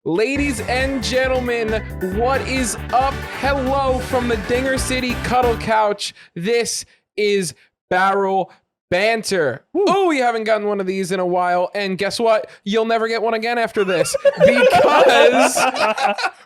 Ladies and gentlemen, what is up? Hello from the Dinger City Cuddle Couch. This is Barrel Banter. Oh, we haven't gotten one of these in a while, and guess what? You'll never get one again after this because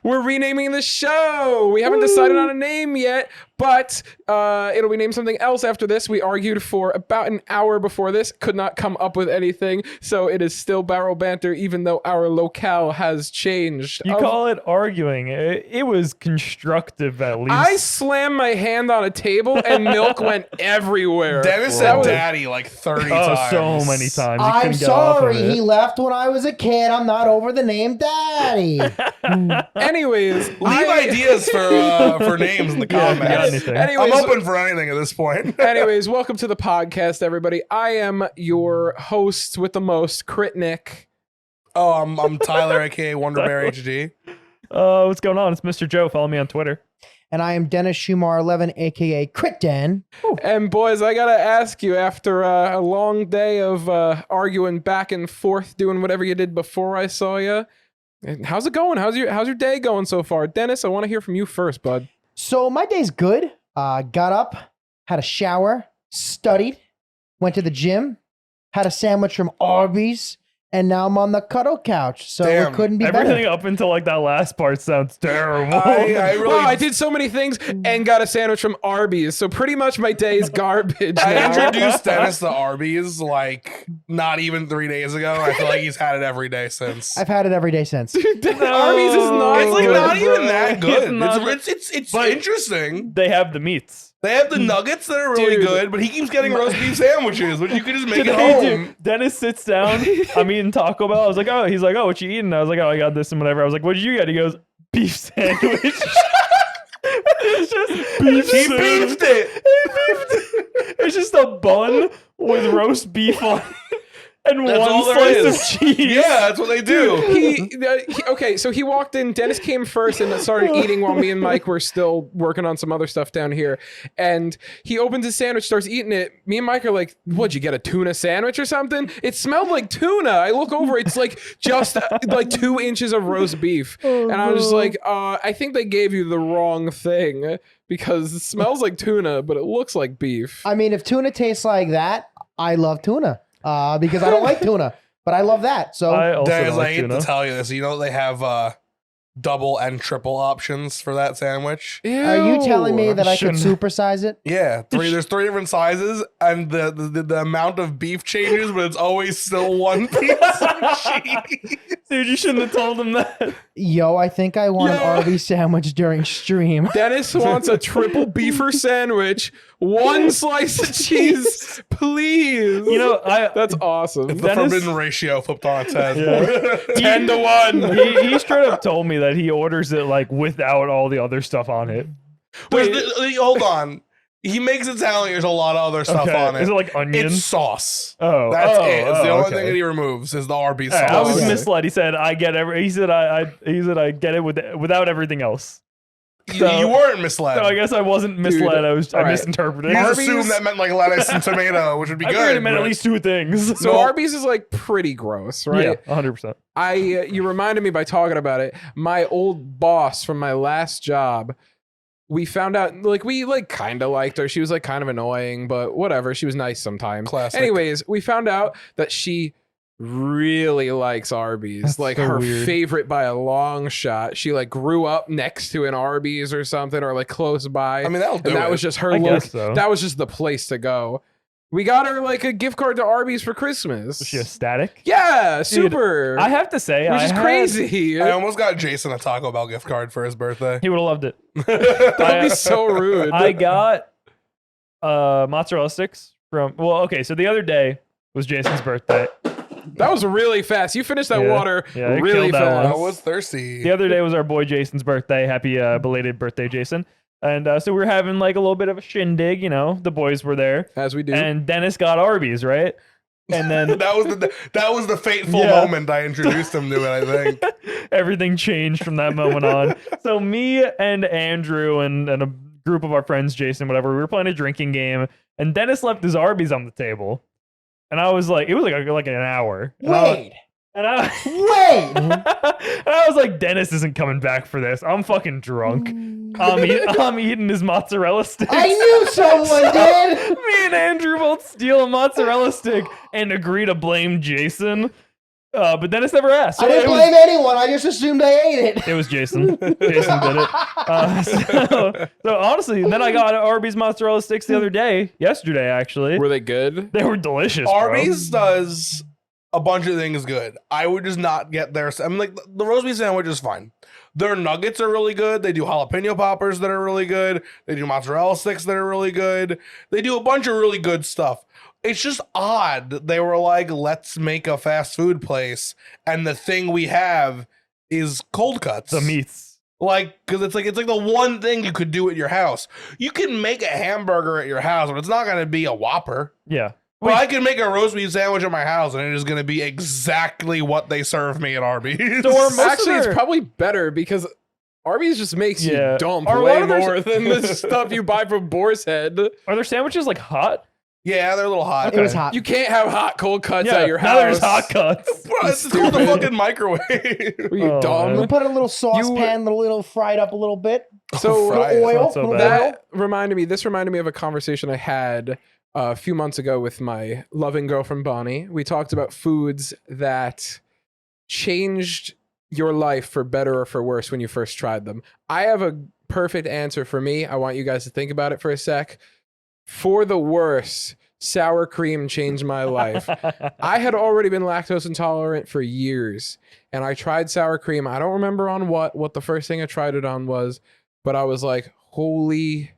we're renaming the show. We haven't decided on a name yet, but it'll be named something else after this. We argued for about an hour before this, could not come up with anything, so it is still Barrel Banter, even though our locale has changed. You call it arguing. It was constructive, at least. I slammed my hand on a table and milk went everywhere. Dennis said daddy like 30 times. So many times. You I'm couldn't get off of sorry, it. he left when I was a kid. I'm not over the name Daddy. Anyways, Leave ideas for names in the comments. got anything. Anyways, I'm open for anything at this point. anyways, welcome to the podcast, everybody. I am your host with the most, Crit Nick. Oh, I'm Tyler, aka Wonderbear HD. What's going on? It's Mr. Joe. Follow me on Twitter. And I am Dennis Schumar 11, aka Crit Den. And boys, I gotta ask you, after a long day of arguing back and forth, doing whatever you did before I saw you, how's it going? How's your day going so far? Dennis, I want to hear from you first, bud. So my day's good. Got up, had a shower, studied, went to the gym, had a sandwich from Arby's, and now I'm on the cuddle couch. So Damn. it couldn't be Everything better. up until like that last part sounds terrible. I really, Wow, I did so many things and got a sandwich from Arby's, so pretty much my day is garbage I now. introduced Dennis to Arby's like not even 3 days ago. I feel like he's had it every day since. I've had it every day since. Arby's is not It's like good, not even bro. that good. It's not- It's But- interesting. They have the meats. They have the nuggets that are really Dude. good, but he keeps getting roast beef sandwiches, which you could just make at Today, home. dude, Dennis sits down. I'm eating Taco Bell. I was like, oh, he's like, oh, what you eating? I was like, oh, I got this and whatever. I was like, what did you get? He goes, beef sandwich. It's just beef He sandwich. beefed it. It's just a bun with roast beef on it and That's all one there slice is. of cheese. Yeah, that's what they do. Okay, so he walked in. Dennis came first and started eating while me and Mike were still working on some other stuff down here. And he opens his sandwich, starts eating it. Me and Mike are like, "What'd you get? A tuna sandwich or something?" It smelled like tuna. I look over, it's like just like 2 inches of roast beef, and I was just like, "I think they gave you the wrong thing because it smells like tuna, but it looks like beef." I mean, if tuna tastes like that, I love tuna. Because I don't like tuna, but I love that. So I also Dennis, don't I like hate tuna. to tell you this. You know they have double and triple options for that sandwich. are you telling me that I could Shouldn't- supersize it? Yeah, there's 3 different sizes, and the amount of beef changes, but it's always still one piece of cheese. Dude, you shouldn't have told him that. Yo, I think I want an Yo. Arby's sandwich during stream. Dennis wants a triple beefer sandwich, 1 slice of cheese, please. You know, That's awesome. The Dennis- forbidden ratio flipped on its head. Yeah. 10 to 1. he straight up told me that he orders it like without all the other stuff on it. Hold on. He makes it sound like there's a lot of other stuff Okay. on it. Is it like onion? It's sauce. Oh, That's oh, it. It's the oh, only okay. thing that he removes is the Arby's Hey, sauce. I was Okay. misled. He said I get he said I get it without everything else. You weren't misled. So I guess I wasn't misled. I alright. misinterpreted. You it. just Arby's- assumed that meant like lettuce and tomato, which would be I good. figured it meant at but- least 2 things. So No. Arby's is like pretty gross, right? Yeah, 100%. You reminded me by talking about it. My old boss from my last job, we found out we kind of liked her. She was like kind of annoying, but whatever. She was nice sometimes. Classic. Anyways, we found out that she really likes Arby's. That's like so her weird. favorite by a long shot. She like grew up next to an Arby's or something, or like close by. I mean, that'll do and that it. was just her I look. guess so. That was just the place to go. We got her like a gift card to Arby's for Christmas. Was she estatic? Yeah, super. I have to say, which is crazy. I almost got Jason a Taco Bell gift card for his birthday. He would have loved it. That'd be so rude. I got mozzarella sticks from. Well, okay, so the other day was Jason's birthday. That was really fast. You finished that Yeah. water Yeah, it really killed that fast. I was thirsty. The other day was our boy Jason's birthday. Happy belated birthday, Jason. And so we were having like a little bit of a shindig, you know. The boys were there, As we do. and Dennis got Arby's, right? And then that was the fateful Yeah. moment I introduced him to it, I think. everything changed from that moment on. So me and Andrew and a group of our friends, Jason, whatever, we were playing a drinking game, and Dennis left his Arby's on the table. And I was like, it was like an hour. And I was- Wait, And I, Wait. and I was like, Dennis isn't coming back for this. I'm fucking drunk. I'm eating his mozzarella sticks. I knew someone did. Me and Andrew both steal a mozzarella stick and agree to blame Jason. But Dennis never asked. I didn't blame anyone. I just assumed I ate it. It was Jason. Jason did it. So honestly, then I got Arby's mozzarella sticks the other day, yesterday actually. Were they good? They were delicious. Arby's does a bunch of things good. I would just not get their. I mean, like the roast beef sandwich is fine. Their nuggets are really good. They do jalapeno poppers that are really good. They do mozzarella sticks that are really good. They do a bunch of really good stuff. It's just odd that they were like, let's make a fast food place, and the thing we have is cold cuts. The meats. Like, because it's like the one thing you could do at your house. You can make a hamburger at your house, but it's not going to be a Whopper. Yeah. Well, I can make a roast beef sandwich at my house, and it is going to be exactly what they serve me at Arby's. So are most Actually, of it's their- probably better because Arby's just makes Yeah. you dump Are a way lot of their- more than the stuff you buy from Boar's Head. Are their sandwiches like hot? Yeah, they're a little hot. It was hot. You can't have hot cold cuts Yeah. at your Now there's house. hot cuts. Bro, it's called the Stupid. fucking microwave. Were you Oh, dumb? We put a little saucepan, You- a little fried up a little bit. So Fry it. Little oil. Not so little bad. oil. that reminded me. This reminded me of a conversation I had a few months ago with my loving girlfriend Bonnie. We talked about foods that changed your life for better or for worse when you first tried them. I have a perfect answer for me. I want you guys to think about it for a sec. For the worse, sour cream changed my life. I had already been lactose intolerant for years, and I tried sour cream. I don't remember on what the first thing I tried it on was, but I was like, holy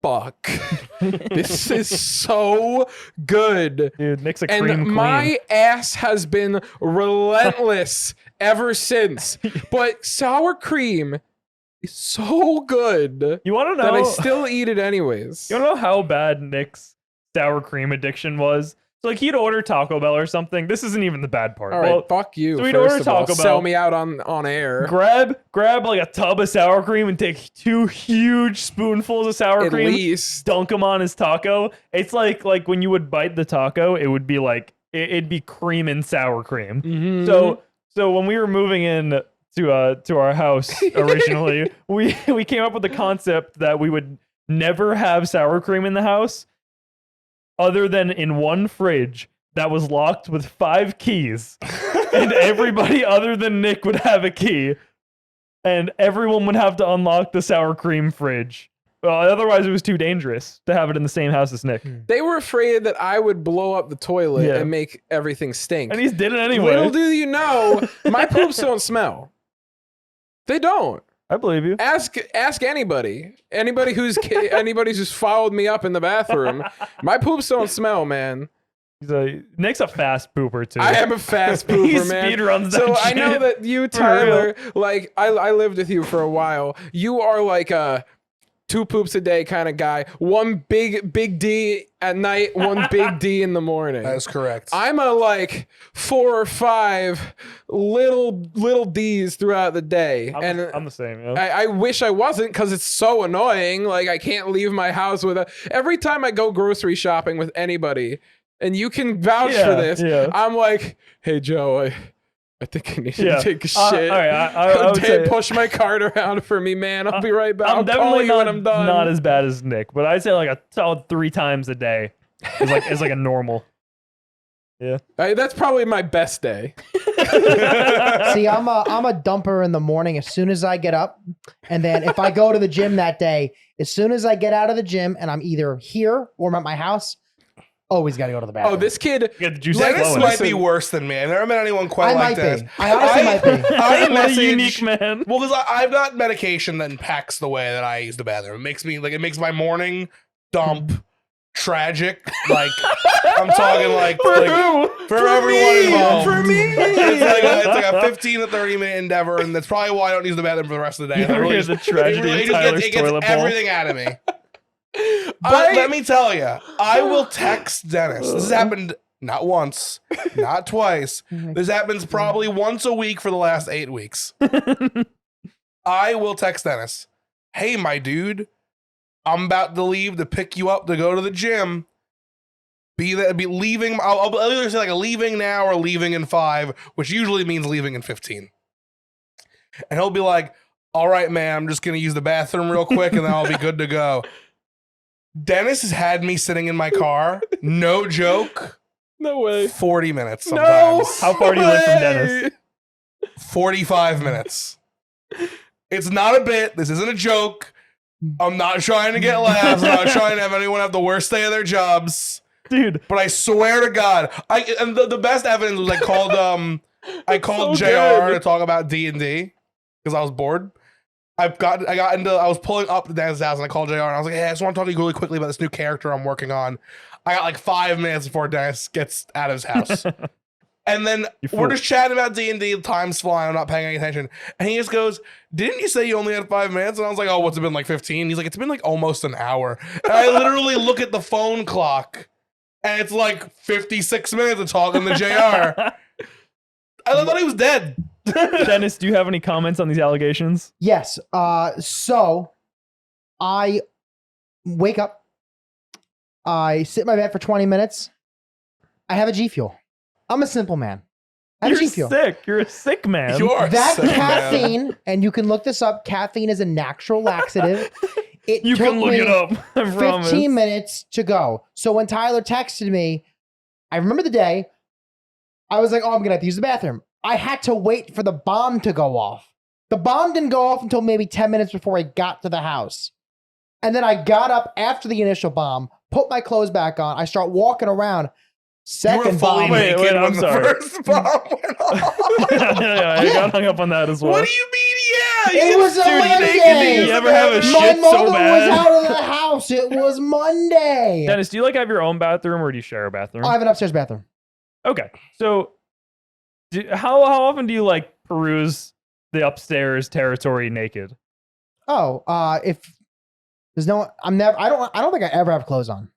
fuck. This is so good. Dude, Nick's a cream And queen. my ass has been relentless ever since. But sour cream is so good You want to that know? I still eat it anyways. You want to know how bad Nick's sour cream addiction was? So like he'd order Taco Bell or something. This isn't even the bad part. All right, Well, fuck you. so we'd first order of all. Taco Sell Bell. me out on air. grab like a tub of sour cream and take 2 huge spoonfuls of sour At cream, least. dunk them on his taco. It's like when you would bite the taco, it would be like it'd be cream and sour cream. Mhm. So when we were moving in to our house originally, we came up with the concept that we would never have sour cream in the house other than in one fridge that was locked with 5 keys. And everybody other than Nick would have a key. And everyone would have to unlock the sour cream fridge. Well, otherwise it was too dangerous to have it in the same house as Nick. They were afraid that I would blow up the toilet Yeah. and make everything stink. And he did it anyway. Little do you know, my poops don't smell. They don't. I believe you. Ask anybody. Anybody who's followed me up in the bathroom. My poops don't smell, man. Nick's a fast pooper too. I am a fast He pooper, man. speed runs So that I know shit. that you, Tyler, like I lived with you for a while. You are like a 2 poops a day kind of guy. One big D at night, one big D in the morning. That is correct. I'm a like 4 or 5 little D's throughout the day. I'm the same. Yeah. I wish I wasn't because it's so annoying. Like I can't leave my house every time I go grocery shopping with anybody, and you can vouch for this. Yeah. I'm like, hey Joe, I think I need to take a shit. All right, I would say Push my cart around for me, man. I'll be right back. I'm I'll call definitely you not, when I'm done. not as bad as Nick, but I'd say like a solid 3 times a day is like a normal. Yeah. That's probably my best day. See, I'm a dumper in the morning as soon as I get up. And then if I go to the gym that day, as soon as I get out of the gym and I'm either here or I'm at my house, always got to go to the bathroom. Oh, this kid. Get the juice Dennis flowing. might be Listen. worse than me. I've never met anyone quite I like might this. be. I honestly might be. I What a message, unique man. Well, because I've got medication that impacts the way that I use the bathroom. It makes my morning dump tragic. Like I'm talking like For who? for everyone involved. For me. It's like a 15 to 30 minute endeavor, and that's probably why I don't use the bathroom for the rest of the day. You ever hear the tragedy of Tyler's it gets toilet bowl? everything out of me. But let me tell you, I will text Dennis. This has happened not once, not twice. This happens probably once a week for the last 8 weeks. I will text Dennis, hey, my dude, I'm about to leave to pick you up to go to the gym. be leaving. I'll either say like leaving now or leaving in 5, which usually means leaving in 15. And he'll be like, all right, man, I'm just going to use the bathroom real quick and then I'll be good to go. Dennis has had me sitting in my car, no joke, No way. 40 minutes No. sometimes. How far do you live from Dennis? 45 minutes. It's not a bit. This isn't a joke. I'm not trying to get laughs. I'm not trying to have anyone have the worst day of their jobs. Dude, But I swear to God, and the best evidence was I called So JR good. to talk about D&D because I was bored. I was pulling up to Dan's house and I called JR and I was like, hey, I just want to talk to you really quickly about this new character I'm working on. I got like 5 minutes before Dennis gets out of his house. And then You we're fool. just chatting about D&D, time's flying, I'm not paying any attention. And he just goes, didn't you say you only had 5 minutes? And I was like, oh, what's it been, like 15? He's like, it's been like almost an hour. And I literally look at the phone clock and it's like 56 minutes of talking to JR. I thought he was dead. Dennis, do you have any comments on these allegations? Yes. So I wake up. I sit in my bed for 20 minutes. I have a G Fuel. I'm a simple man. I have You're G Fuel. sick. You're a sick man. You're That sick, man. caffeine, and you can look this up. Caffeine is a natural laxative. It You took can look me it up. I promise. 15 minutes to go. So when Tyler texted me, I remember the day. I was like, oh, I'm gonna have to use the bathroom. I had to wait for the bomb to go off. The bomb didn't go off until maybe 10 minutes before I got to the house. And then I got up after the initial bomb, put my clothes back on. I start walking around. You were Second fully bomb. Wait, naked I'm when the sorry. first bomb went off. yeah, I got hung up on that as well. What do you mean? Yeah, It you was a dude, Monday. naked and You use ever the have a bathroom. My shit so mother bad? was out of the house. It was Monday. Dennis, do you like have your own bathroom or do you share a bathroom? I have an upstairs bathroom. Okay, so how often do you like peruse the upstairs territory naked? Oh, if there's no, I don't think I ever have clothes on.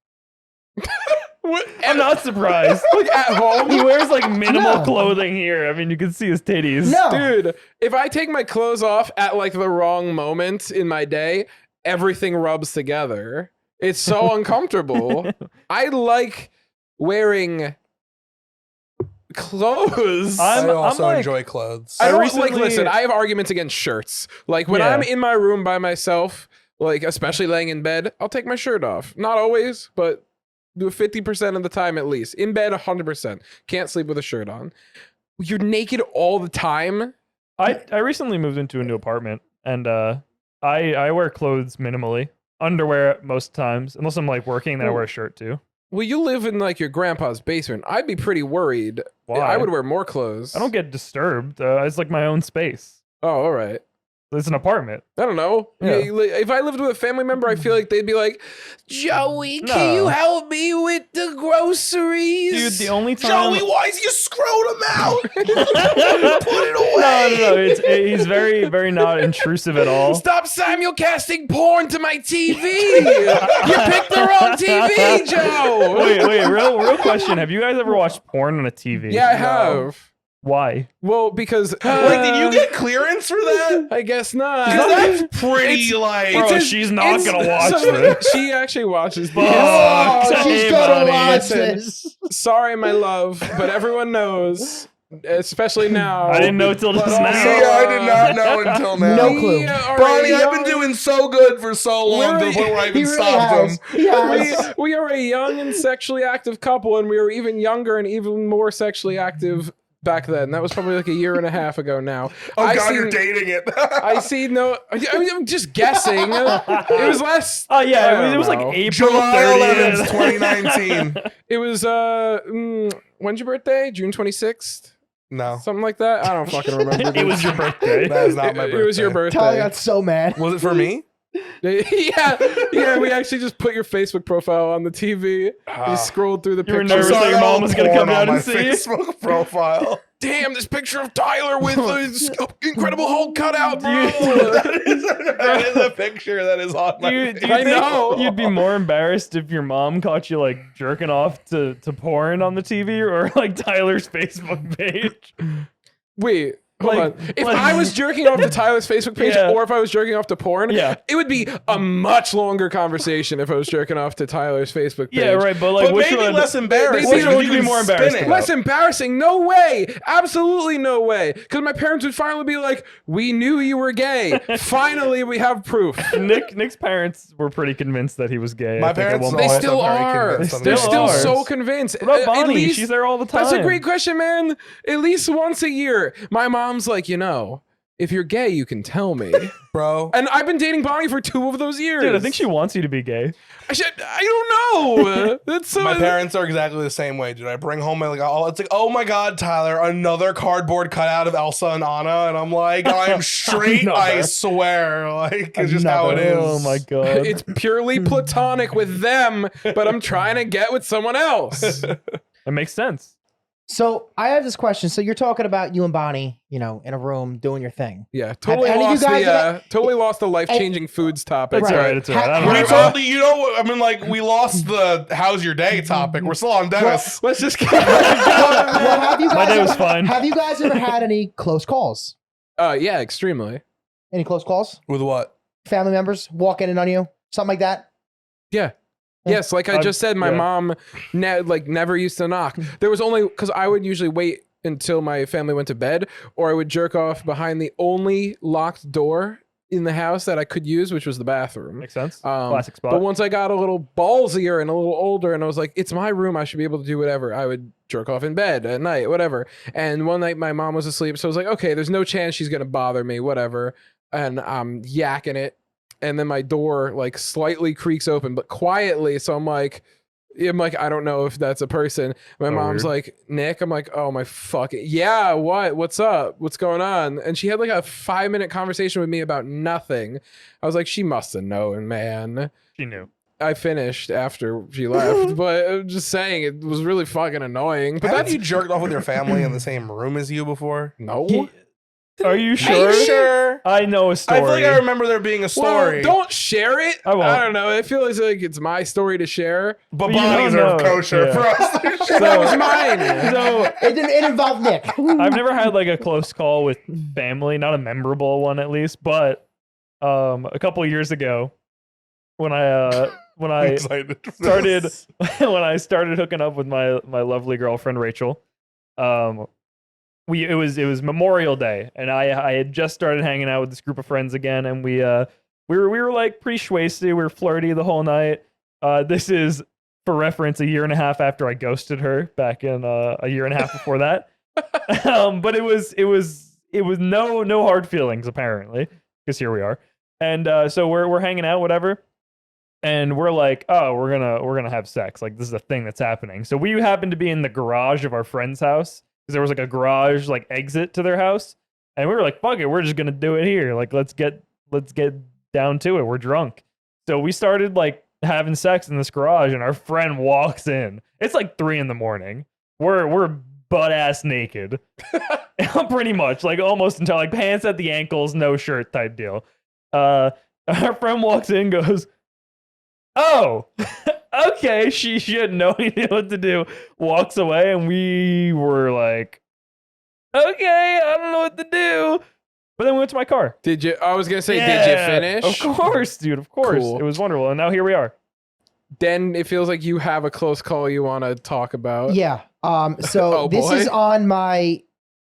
What? I'm not surprised. Like at home? He wears like minimal No. clothing here. I mean, you can see his titties. No. Dude, if I take my clothes off at like the wrong moment in my day, everything rubs together. It's so uncomfortable. I like wearing clothes. I'm I also like- enjoy clothes. I I don't recently- like listen, I have arguments against shirts. Like when Yeah. I'm in my room by myself, like especially laying in bed, I'll take my shirt off. Not always, but do it 50% of the time at least. In bed 100%. Can't sleep with a shirt on. You're naked all the time? I recently moved into a new apartment and I wear clothes minimally. Underwear most times. Unless I'm like working, then I wear a shirt too. Well, you live in like your grandpa's basement. I'd be pretty worried. Why? I would wear more clothes. I don't get disturbed. It's like my own space. Oh, all right. It's an apartment. I don't know. Yeah. If I lived with a family member, I feel like they'd be like, Joey, can you No. help me with the groceries? Dude, the only time Joey, why is your scrotum out? Put it No, away. he's very, very not intrusive at all. Stop simulcasting porn to my TV. You picked the wrong TV, Joe. Wait, real question. Have you guys ever watched porn on a TV? Yeah, I No. have. Why? Well, because Wait, did you get clearance for that? I guess not. Because that's pretty It's- like. Bro, It's- she's not it's- gonna watch so- this. She actually watches these. Oh, Fuck, she's hey, gonna buddy. watch Listen. this. Sorry, my love, but everyone knows, especially now. I didn't know till But just also, now. Yeah, I did not know until now. No we clue. are Bonnie, a I've been young- doing so good for so long to the point where I He even really stopped has. him. He has. we are a young and sexually active couple, and we were even younger and even more sexually active back then. That was probably like a year and a half ago now. Oh I God, seen- you're dating it. I see no. I'm just guessing. It was last. Oh yeah, I don't it was like know. April July 11th, 30th. 2019. It was when's your birthday? June 26th, No, something like that. I don't fucking remember. It was your birthday. that is not my birthday. It was your Tyler birthday. got so mad. Was it for me? yeah. We actually just put your Facebook profile on the TV. We scrolled through the You were pictures. nervous that your mom was gonna come porn out on and my see you? Facebook profile. Damn, this picture of Tyler with the Incredible Hulk cutout, bro. that is a picture that is on my. Do you face. think I know. you'd be more embarrassed if your mom caught you like jerking off to porn on the TV or like Tyler's Facebook page? Wait, Hold Like- on. If like- I was jerking off to Tyler's Facebook page Yeah. or if I was jerking off to porn, Yeah. it would be a much longer conversation if I was jerking off to Tyler's Facebook page. Yeah, right. But like, But which maybe one? less embarrassing. Which one if would you be can more spin embarrassed it. about? Less embarrassing? No way. Absolutely no way. Because my parents would finally be like, "We knew you were gay. Finally, we have proof." Nick's parents were pretty convinced that he was gay. My I think, at parents one They point. also still very are. convinced on They're that. still are. so convinced. What about At Bonnie? least- She's there all the time. That's a great question, man. At least once a year, my mom's like, if you're gay, you can tell me. bro. And I've been dating Bonnie for 2 of those years. Dude, I think she wants you to be gay. I don't know. That's so. My parents are exactly the same way, dude. I bring home it's like, oh my god, Tyler, another cardboard cutout of Elsa and Anna, and I'm like, I am straight, I Another. swear, like it's just how it is. Oh my god. It's purely platonic with them, but I'm trying to get with someone else. It makes sense. So I have this question. So you're talking about you and Bonnie, in a room doing your thing. Yeah, totally any of you lost guys totally lost the life-changing foods topic. It's Right. alright. It's alright. I don't We know. totally, I mean, like we lost the "How's your day" topic. We're still on Dennis. Let's just Well, have you My guys day was ever- fine. Have you guys ever had any close calls? yeah, extremely. Any close calls? With what? Family members walking in on you? Something like that? Yeah. Yes, like I just said, my yeah. mom never used to knock. There was only because I would usually wait until my family went to bed, or I would jerk off behind the only locked door in the house that I could use, which was the bathroom. Makes sense. Um, Classic spot. But once I got a little ballsier and a little older, and I was like, it's my room, I should be able to do whatever. I would jerk off in bed at night, whatever. And one night my mom was asleep, so I was like, okay, there's no chance she's gonna bother me, whatever. And I'm yakking it, and then my door like slightly creaks open, but quietly. So I'm like, I don't know if that's a person. My mom's weird. like, Nick. I'm like, oh my fucking yeah. What? What's up? What's going on? And she had like a 5-minute conversation with me about nothing. I was like, she must have known, man. She knew. I finished after she left, but I'm just saying it was really fucking annoying. But Haven't that's you jerked off with your family in the same room as you before? no. Are you Are sure? you sure? I know a I story. feel like I remember there being a story. Well, don't share it. I won't. I don't know. It feels like it's my story to share. but you bodies don't are know. kosher Yeah. for us. to share. That was mine. So It involved Nick. I've never had like a close call with family, not a memorable one at least, but a couple of years ago when I I'm excited for started this. when I started hooking up with my lovely girlfriend Rachel, it was Memorial Day, and I had just started hanging out with this group of friends again, and we were like pretty schwasty, we were flirty the whole night. This is, for reference, a year and a half after I ghosted her back in a year and a half before that. But it was no hard feelings apparently, because here we are, and so we're hanging out, whatever. And we're like, oh, we're gonna have sex. Like, this is a thing that's happening. So we happened to be in the garage of our friend's house, because there was like a garage like exit to their house, and we were like, fuck it, we're just gonna do it here. Like, let's get down to it. We're drunk. So we started like having sex in this garage, and our friend walks in. It's like 3 a.m. We're butt ass naked, pretty much, like almost until like pants at the ankles, no shirt type deal. Our friend walks in, goes, oh, okay. She had no idea what to do. Walks away, and we were like, okay, I don't know what to do. But then we went to my car. Did you? I was gonna say, did you Yeah, finish? Of course, dude. Of course. Cool. It was wonderful. And now here we are. Then it feels like you have a close call you want to talk about. Yeah. So Oh, this boy. is on my,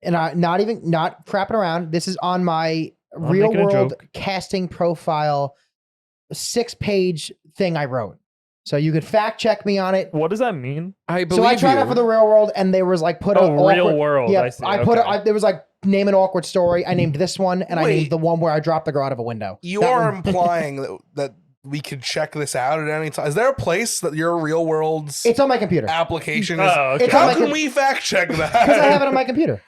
and I not crapping around. This is on my real making a world joke. casting profile 6-page thing I wrote. So you could fact check me on it. What does that mean? I believe So I tried you. out for the real world, and there was like put a Real awkward- world. Yeah, I see. put Okay. there was like name an awkward story. I named this one, and I Wait. named the one where I dropped the girl out of a window. You That are one- implying that we could check this out at any time. Is there a place that your real world's It's on my computer application is? Oh, okay. It's on How my can com- we fact check because I have that? it on my computer.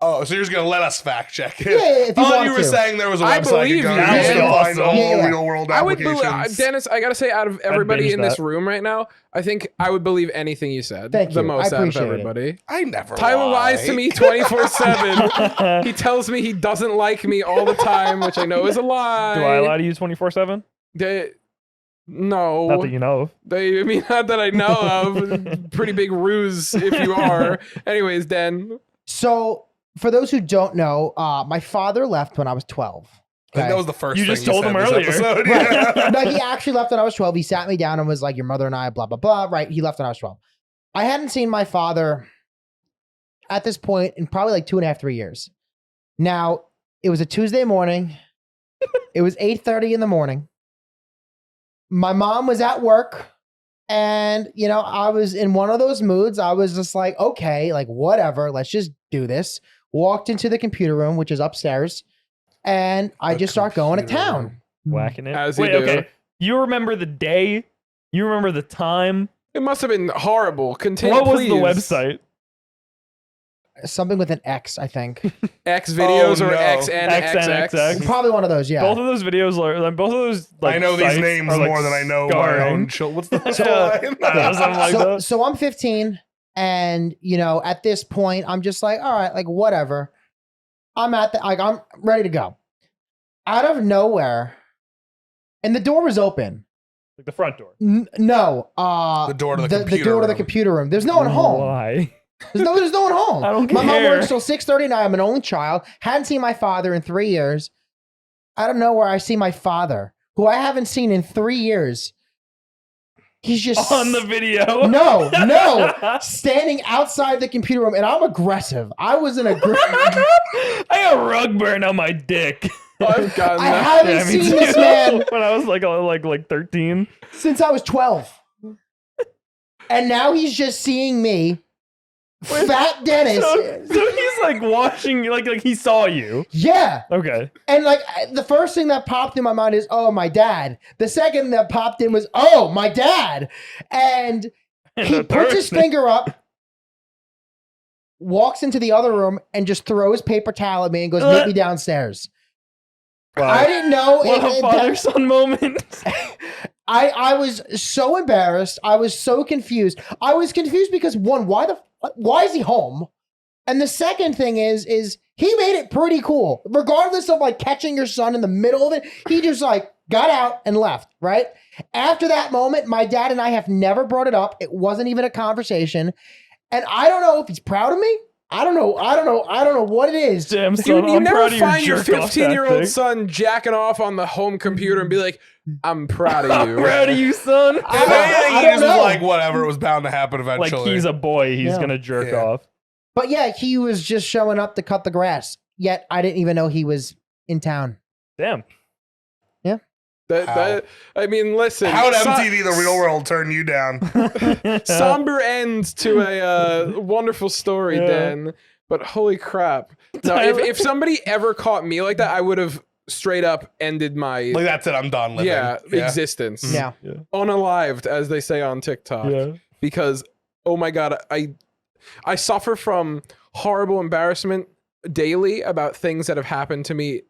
Oh, so you're just gonna let us fact check it? Yeah, if you I thought want you were to. saying there was a I website believe you could go you. to That to would be find all awesome. Yeah. real world I would believe, applications. Dennis. I gotta say, out of everybody binge in this that. room right now, I think I would believe anything you said. Thank the you. most I out of appreciate it. everybody. I never. Tyler lie. lies to me 24/7. He tells me he doesn't like me all the time, which I know is a lie. Do I lie to you 24/7? No. Not that you know of. I mean, not that I know of. Pretty big ruse if you are. Anyways, Den. So for those who don't know, my father left when I was 12. I think Okay? that was the first You thing just told said him this earlier. episode. Right. Yeah. No, he actually left when I was 12. He sat me down and was like, your mother and I, blah, blah, blah. Right. He left when I was 12. I hadn't seen my father at this point in probably like 2.5, 3 years. Now, it was a Tuesday morning. It was 8:30 in the morning. My mom was at work. And, you know, I was in one of those moods. I was just like, okay, like whatever. Let's just do this. Walked into the computer room, which is upstairs. And I The just start going to computer town. room. Whacking it. As you Wait, do. okay. You remember the day? You remember the time? It must have been horrible. Continue, What was please. the website? Something with an X, I think. X videos Oh, or no. XNXX? XNXX. Probably one of those, yeah. Both of those videos are like both of those. Like, I know these sites names are, like, more than I know my scarring. own children. What's the line? Yeah, something like so, that. so I'm 15, and you know, at this point, I'm just like, all right, like whatever. I'm ready to go. Out of nowhere, and the door was open. Like the front door. No, The door to the the computer door to the room. computer room. There's no one home. Why? There's no one home. I don't My mom care. works till 6:30. I'm an only child. Hadn't seen my father in 3 years. Out of nowhere, I see my father, who I haven't seen in 3 years. He's just On the video. no, standing outside the computer room, and I'm aggressive. I was an aggressive. I got rug burn on my dick. Oh, I've gotten I that. haven't Yeah, me seen too. this man When I was like 13. since I was 12, and now he's just seeing me, Wait, Fat Dennis. So he's like watching, like he saw you. Yeah, Okay. and like the first thing that popped in my mind is, "Oh, my dad." The second that popped in was, "Oh, my dad," and And he the puts third his finger up, walks into the other room, and just throws paper towel at me and goes, "Meet me downstairs." Wow. I didn't know. What a that- father-son moment. I was so embarrassed. I was so confused. I was confused because one, why is he home? And the second thing is he made it pretty cool. Regardless of like catching your son in the middle of it, he just like got out and left, right? After that moment, my dad and I have never brought it up. It wasn't even a conversation. And I don't know if he's proud of me. I don't know what it is. Damn, son, You I'm never proud of your find your jerk-off 15-year-old tactic. son jacking off on the home computer and be like, I'm proud of you. I'm proud of you, son. If anything, I he don't just know. was like, whatever, it was bound to happen Like eventually. he's a boy, he's Yeah. gonna jerk Yeah. off. But yeah, he was just showing up to cut the grass. Yet I didn't even know he was in town. Damn. I mean, listen. How would so- MTV, the real world, turn you down? somber end to a wonderful story, Yeah. Dan. But holy crap. No, if somebody ever caught me like that, I would have straight up ended my Like, that's it, I'm done living. existence. Yeah. Unalived, as they say on TikTok. Yeah. Because, oh my God, I suffer from horrible embarrassment daily about things that have happened to me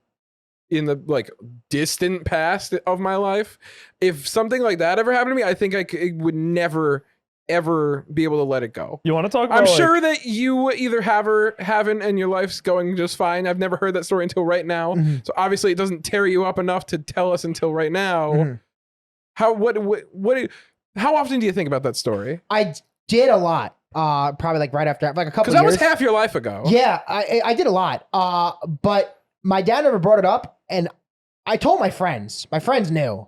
in the like distant past of my life. If something like that ever happened to me, I think I would never ever be able to let it go. You want to talk about I'm like, sure that you either have or haven't, and your life's going just fine. I've never heard that story until right now, Mhm. so obviously it doesn't tear you up enough to tell us until right now. Mhm. How often do you think about that story? I did a lot. Probably like right after, like a couple Because that years. was half your life ago. Yeah, I did a lot. But my dad never brought it up, and I told my friends. My friends knew,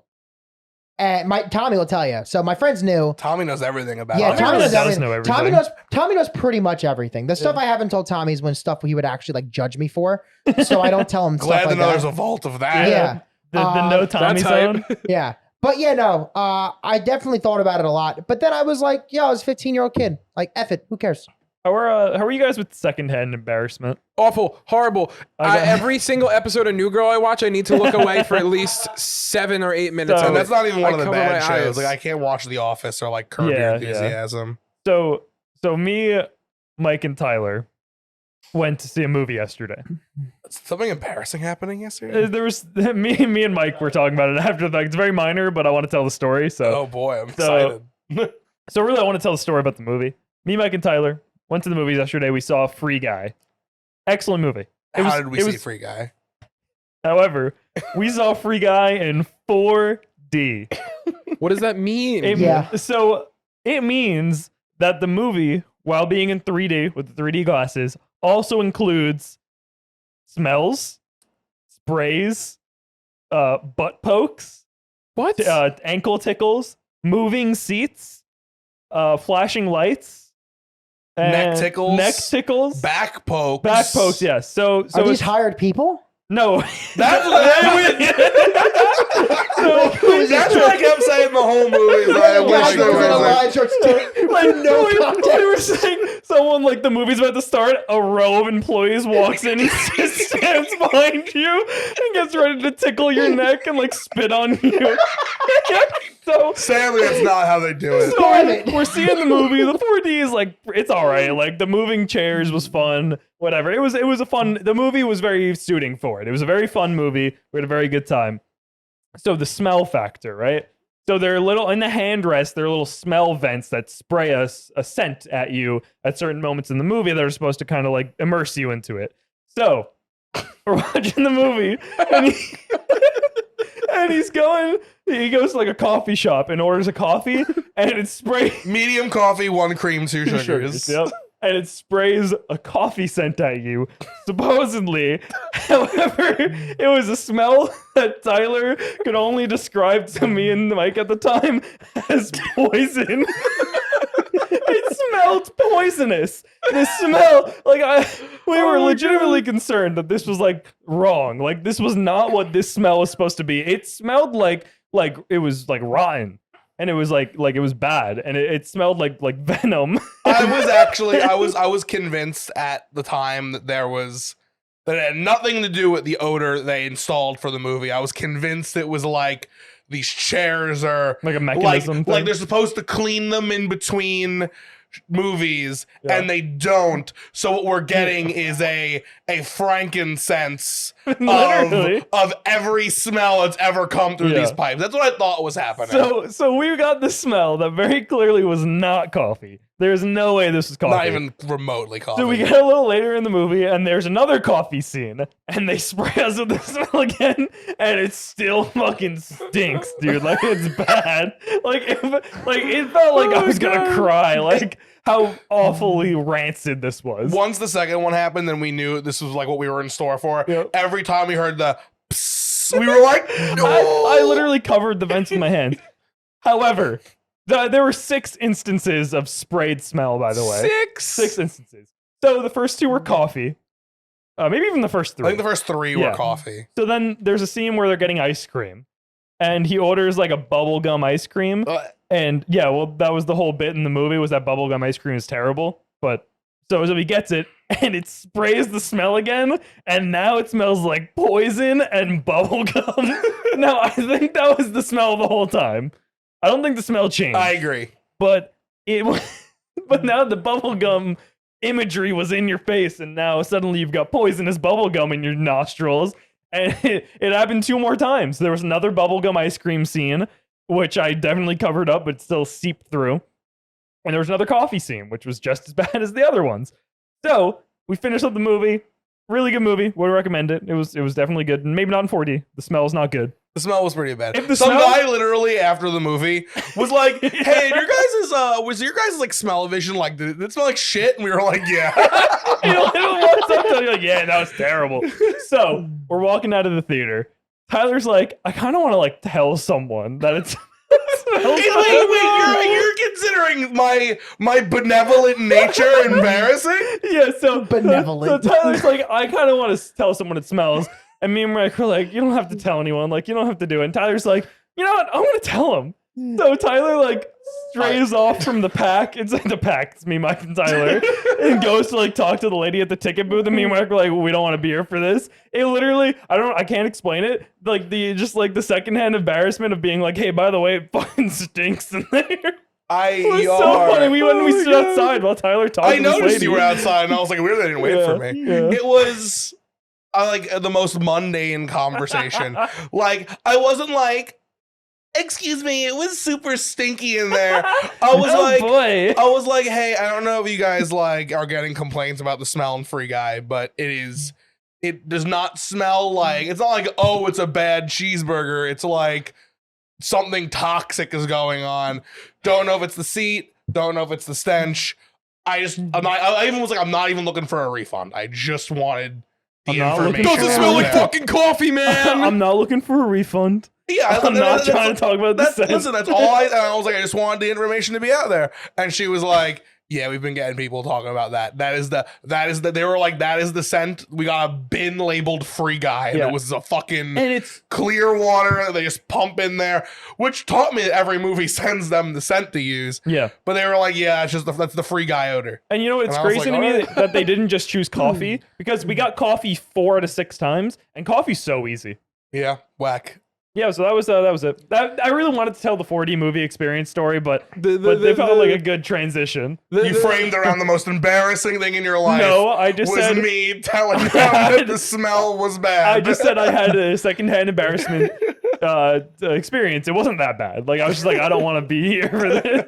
and Tommy will tell you. So my friends knew. Tommy knows everything about Yeah, it. Tommy really knows does everything. know everything. Tommy knows pretty much everything. The stuff I haven't told Tommy is when stuff he would actually like judge me for. So I don't tell him Glad stuff to like know there's that. a vault of that. Yeah. the no Tommy That's zone. hype. Yeah. But yeah, no. I definitely thought about it a lot. But then I was like, I was a 15-year-old kid. Like, F it. Who cares? How are you guys with secondhand embarrassment? Awful, horrible. I got- Every single episode of New Girl I watch, I need to look away for at least 7 or 8 minutes. So- of And it. that's not even one I of the cover bad my shows. eyes. Like, I can't watch The Office or like Curb Your Yeah, Enthusiasm. So me, Mike, and Tyler went to see a movie yesterday. Something embarrassing happening yesterday? There was me and Mike were talking about it after. Like, it's very minor, but I want to tell the story. So Oh boy, I'm So- excited. So really, I want to tell the story about the movie. Me, Mike, and Tyler went to the movies yesterday. We saw Free Guy. Excellent movie. How did we see Free Guy? However, we saw Free Guy in 4D. What does that mean? Yeah. So it means that the movie, while being in 3D with the 3D glasses, also includes smells, sprays, butt pokes, What? ankle tickles, moving seats, flashing lights, Neck tickles. neck tickles, Back pokes. back pokes. Yes. So Are these it's- hired people? no. That's what I kept saying the whole movie. But I wish Guy there goes in a was line, starts doing Like no we context. were saying, someone like the movie's about to start, a row of employees walks in and just stands behind you and gets ready to tickle your neck and like spit on you. So Sadly, that's not how they do it. Damn it. we're seeing the movie. The 4D is like it's all right. Like the moving chairs was fun. Whatever. It was a fun. The movie was very suiting for it. It was a very fun movie. We had a very good time. So the smell factor, right? So they're little in the handrest. There are little smell vents that spray a scent at you at certain moments in the movie that are supposed to kind of like immerse you into it. So we're watching the movie, and and he goes to like a coffee shop and orders a coffee, and it sprays Medium coffee, 1 cream, 2 sugars. Yep. And it sprays a coffee scent at you, supposedly. However, it was a smell that Tyler could only describe to me and Mike at the time as poison. It smelled poisonous. The smell, like we were legitimately concerned that this was like wrong. Like this was not what this smell was supposed to be. It smelled like it was like rotten. And it was like it was bad, and it smelled like venom. I was convinced at the time that that it had nothing to do with the odor they installed for the movie. I was convinced it was like these chairs are Like a mechanism thing? like they're supposed to clean them in between movies, Yeah. and they don't. So what we're getting is a frankincense Literally. of every smell that's ever come through Yeah. these pipes. That's what I thought was happening. So we got the smell that very clearly was not coffee. There's no way this was coffee. Not even remotely coffee. So we get a little later in the movie, and there's another coffee scene, and they spray us with the smell again, and it still fucking stinks, dude. Like it's bad. It felt like I was gonna cry. Like how awfully rancid this was. Once the second one happened, then we knew this was like what we were in store for. Yep. Every time we heard the psst, we were like, no. I literally covered the vents with my hands. However, there were 6 instances of sprayed smell, by the way. 6 instances. So the first 2 were coffee. Maybe even the first 3. I think the first 3 were Yeah. coffee. So then there's a scene where they're getting ice cream. And he orders like a bubblegum ice cream. And yeah, well, that was the whole bit in the movie was that bubblegum ice cream is terrible. But so he gets it and it sprays the smell again. And now it smells like poison and bubblegum. Now, I think that was the smell the whole time. I don't think the smell changed. I agree. But but now the bubblegum imagery was in your face. And now suddenly you've got poisonous bubblegum in your nostrils. And it happened 2 more times. There was another bubblegum ice cream scene, which I definitely covered up, but still seeped through. And there was another coffee scene, which was just as bad as the other ones. So we finished up the movie. Really good movie. Would recommend it. It was definitely good. Maybe not in 4D. The smell is not good. The smell was pretty bad. If the Some smell- guy literally after the movie was like, "Hey, was your guys' like smell vision like did it smell like shit?" And we were like, "Yeah." You know, you're like, yeah, that was terrible. So we're walking out of the theater. Tyler's like, I kind of want to like tell someone that it's. Wait, you're considering my benevolent nature embarrassing? Yeah, so Benevolent. So Tyler's like, I kind of want to tell someone it smells, and me and Mike were like, you don't have to tell anyone, like you don't have to do it. And Tyler's like, you know what? I'm gonna tell him. So Tyler like strays off from the pack. It's like the pack. It's me, Mike, and Tyler, and goes to like talk to the lady at the ticket booth. And me and Mike were like, we don't want to be here for this. It literally, I can't explain it. Like the secondhand embarrassment of being like, hey, by the way, it fucking stinks in there. It was so funny. We went and we stood outside while Tyler talked I to this noticed lady. you were outside, and I was like, "Weird, they didn't wait for me." Yeah. It was like the most mundane conversation. Like I wasn't like, "Excuse me, it was super stinky in there." I was boy. I was like, "Hey, I don't know if you guys like are getting complaints about the smell in Free Guy, but it does not smell like it's not like oh, it's a bad cheeseburger. It's like something toxic is going on. Don't know if it's the seat. Don't know if it's the stench. I even was like, I'm not even looking for a refund. I just wanted the I'm not looking information. for Doesn't a smell like there. fucking coffee, man. I'm not looking for a refund. Yeah, I'm not trying to talk about the scent. Listen, that's all and I was like, I just wanted the information to be out there. And she was like, yeah, we've been getting people talking about that. That is the, they were like, that is the scent. We got a bin labeled free guy. And Yeah. it was a fucking And it's clear water that they just pump in there, which taught me that every movie sends them the scent to use. yeah. But they were like, yeah, it's just that's the free guy odor. And you know what's And I was crazy like, to me alright. that they didn't just choose coffee because we got coffee 4 out of 6 times, and coffee's so easy. Yeah, whack. Yeah, so that was it. I really wanted to tell the 4D movie experience story, but The- they felt like a good transition. You framed around the most embarrassing thing in your life. No, I just was said me telling them that the smell was bad. I just said I had a secondhand embarrassment experience. It wasn't that bad. Like I was just like, I don't want to be here for this.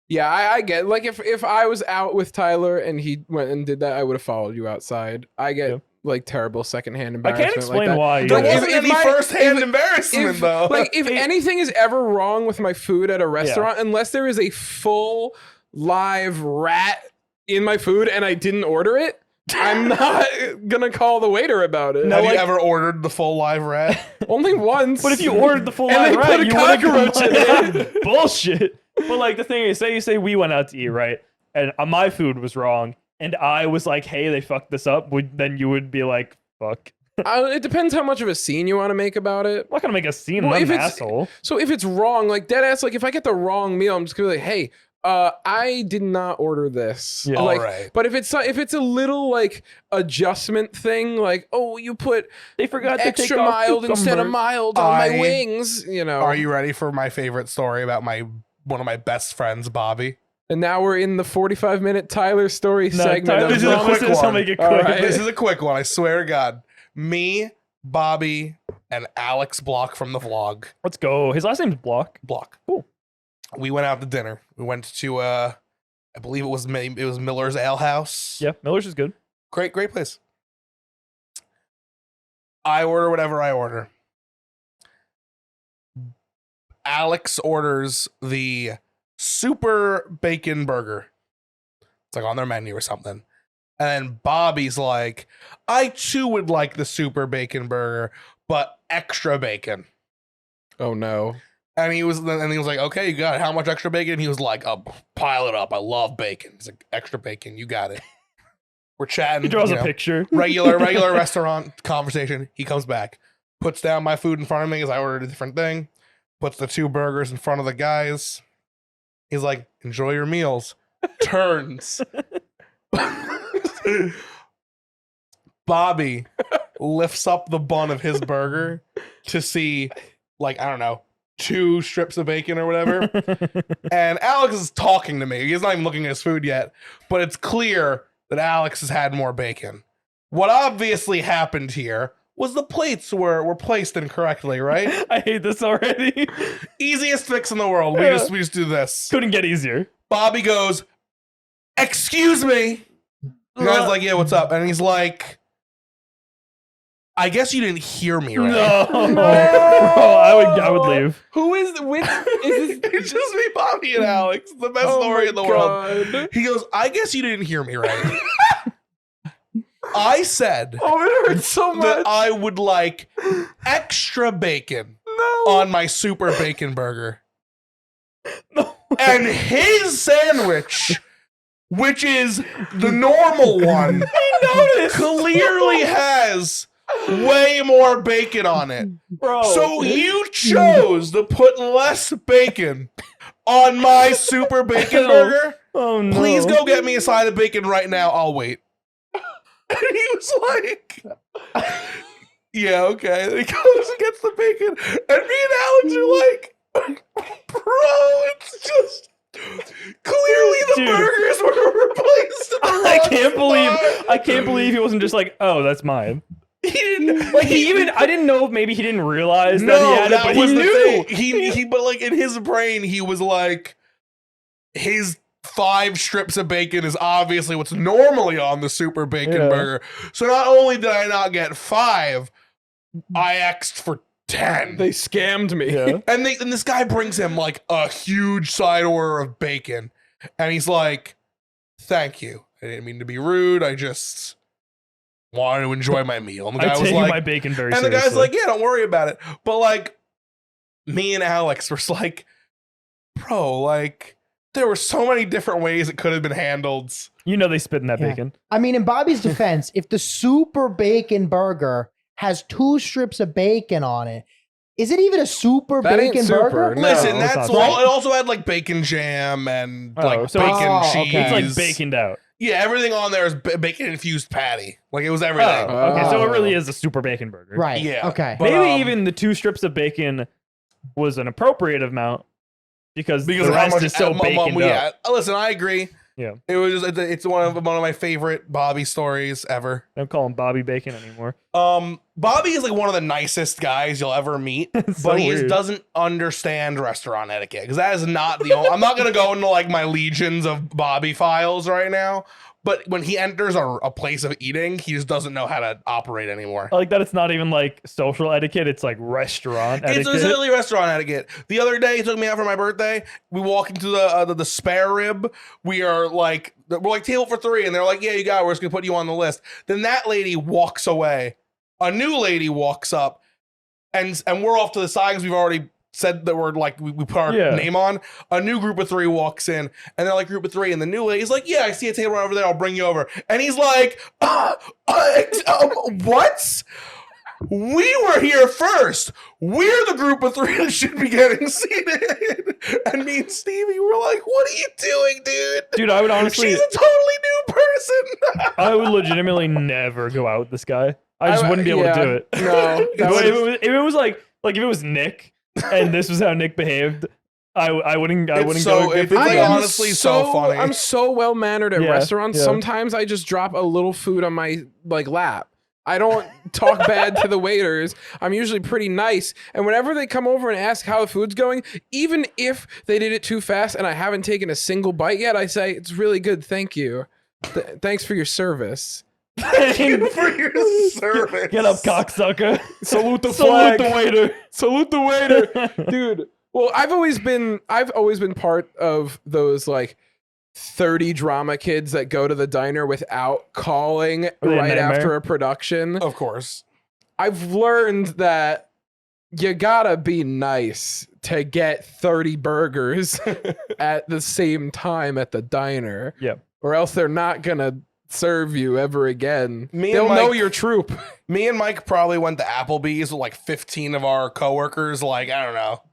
Yeah, I get like if I was out with Tyler and he went and did that, I would have followed you outside. I get Yeah. like terrible secondhand I embarrassment. can't explain like that. why. there Like, either. wasn't if any my- first-hand if- embarrassment though. Like if anything is ever wrong with my food at a restaurant, unless there is a full live rat in my food and I didn't order it, I'm not gonna call the waiter about it. No, have like- you ever ordered the full live rat? Only once. But if you ordered the full And live they rat, put a you would cockroach in have bullshit. But like the thing is, say we went out to eat, right? And my food was wrong, and I was like, "Hey, they fucked this up." Then you would be like, "Fuck." It depends how much of a scene you want to make about it. I'm not gonna make a scene. Well, I'm if an it's- asshole. So if it's wrong, like dead ass, like if I get the wrong meal, I'm just gonna be like, hey, I did not order this. Yeah. Like, Alright. but if it's a little like adjustment thing, like oh, you put They forgot to take extra off mild instead of cucumber. mild on my I- wings, you know. Are you ready for my favorite story about one of my best friends, Bobby? And now we're in the 45-minute Tyler story No, segment. Tyler, of this is a promise quick this, I'll one. make it All quick. right. This is a quick one, I swear to God. Me, Bobby, and Alex Block from the vlog. Let's go. His last name's Block. Block. Cool. We went out to dinner. We went to I believe it was Miller's Ale House. Yeah, Miller's is good. Great place. I order whatever I order. Alex orders the super bacon burger. It's like on their menu or something. And then Bobby's like, I too would like the super bacon burger, but extra bacon. Oh no. And he was like, okay, you got it. How much extra bacon? And he was like, pile it up. I love bacon. He's like, extra bacon, you got it. We're chatting. He draws you a know, picture. regular restaurant conversation. He comes back, puts down my food in front of me as I ordered a different thing, puts the 2 burgers in front of the guys. He's like, enjoy your meals. Turns. Bobby lifts up the bun of his burger to see, like, I don't know, 2 strips of bacon or whatever. And Alex is talking to me. He's not even looking at his food yet, but it's clear that Alex has had more bacon. What obviously happened here was the plates were placed incorrectly, right? I hate this already. Easiest fix in the world. We Yeah. just do this. Couldn't get easier. Bobby goes, excuse me. The guy's like, yeah, what's up? And he's like, I guess you didn't hear me right. No. No. I would leave. Who is which is this? It's just me, Bobby, and Alex. The best Oh story my in the world. God. He goes, I guess you didn't hear me right. I said Oh, it hurts so much. that I would like extra bacon No. on my super bacon burger. No. And his sandwich, which is the normal one, clearly has way more bacon on it. Bro. So you chose to put less bacon on my super bacon burger? Oh no. Please go get me a side of bacon right now. I'll wait. And he was like, yeah, okay. And he goes and gets the bacon. And me and Alex are like, bro, it's just clearly the Dude. burgers were replaced. In the I wrong can't spot. believe he wasn't just like, oh, that's mine. He didn't Like I didn't know if maybe he didn't realize that No, he had that it, but was he the knew. thing. He but like in his brain, he was like, his 5 strips of bacon is obviously what's normally on the super bacon Yeah. burger. So not only did I not get 5, I X'd for 10. They scammed me. Yeah. And this guy brings him like a huge side order of bacon. And he's like, thank you. I didn't mean to be rude. I just wanted to enjoy my meal. And the guy I was take like, my bacon very and the seriously. guy's like, yeah, don't worry about it. But like, me and Alex were like, bro, like, there were so many different ways it could have been handled. you know they spit in that Yeah. bacon. I mean, in Bobby's defense, if the super bacon burger has 2 strips of bacon on it, is it even a super That ain't bacon super, burger? no. Listen, it's that's not. all. It also had like bacon jam and Oh, like so bacon it's- cheese. okay. It's like baconed out. Yeah, everything on there is bacon infused patty. Like it was everything. Okay, so it Oh. really is a super bacon burger. Right. Yeah. Okay. But, Maybe even the 2 strips of bacon was an appropriate amount because the of how rest much is so baconed up. Listen, I agree. Yeah. It was just it's one of my favorite Bobby stories ever. Don't call him Bobby Bacon anymore. Bobby is like one of the nicest guys you'll ever meet, It's but so he weird. doesn't understand restaurant etiquette because that is not the only. I'm not gonna go into like my legions of Bobby files right now, but when he enters a place of eating, he just doesn't know how to operate anymore. I like that it's not even like social etiquette, it's like restaurant It's etiquette. specifically restaurant etiquette. The other day, he took me out for my birthday. We walk into the spare rib. We're like table for 3, and they're like, "Yeah, you got it. We're just gonna put you on the list." Then that lady walks away. A new lady walks up, and we're off to the side because we've already said that we're like we put our Yeah. name on. A new group of 3 walks in, and they're like group of 3, and the new lady's like, "Yeah, I see a table right over there. I'll bring you over." And he's like, "What? We were here first. We're the group of 3 that should be getting seated." And me and Stevie were like, "What are you doing, dude? Dude, I would honestly, She's a totally new person." I would legitimately never go out with this guy. I just wouldn't be able to do it. No, that If it was like if it was Nick and this was how Nick behaved, I wouldn't go. It's like honestly so funny. I'm so well mannered at Yeah, restaurants. yeah. Sometimes I just drop a little food on my like lap. I don't talk bad to the waiters. I'm usually pretty nice. And whenever they come over and ask how the food's going, even if they did it too fast and I haven't taken a single bite yet, I say, "It's really good. Thank you. Thanks for your service." Thank you for your service. Get up, cocksucker. Salute the Salute flag. the waiter. Salute the waiter. Dude. Well, I've always been part of those like 30 drama kids that go to the diner without calling they a right nightmare? after a production. Of course. I've learned that you gotta be nice to get 30 burgers at the same time at the diner. Yep. Or else they're not gonna serve you ever again. Me and They'll know Mike- your troop. Me and Mike probably went to Applebee's with like 15 of our coworkers, like, I don't know,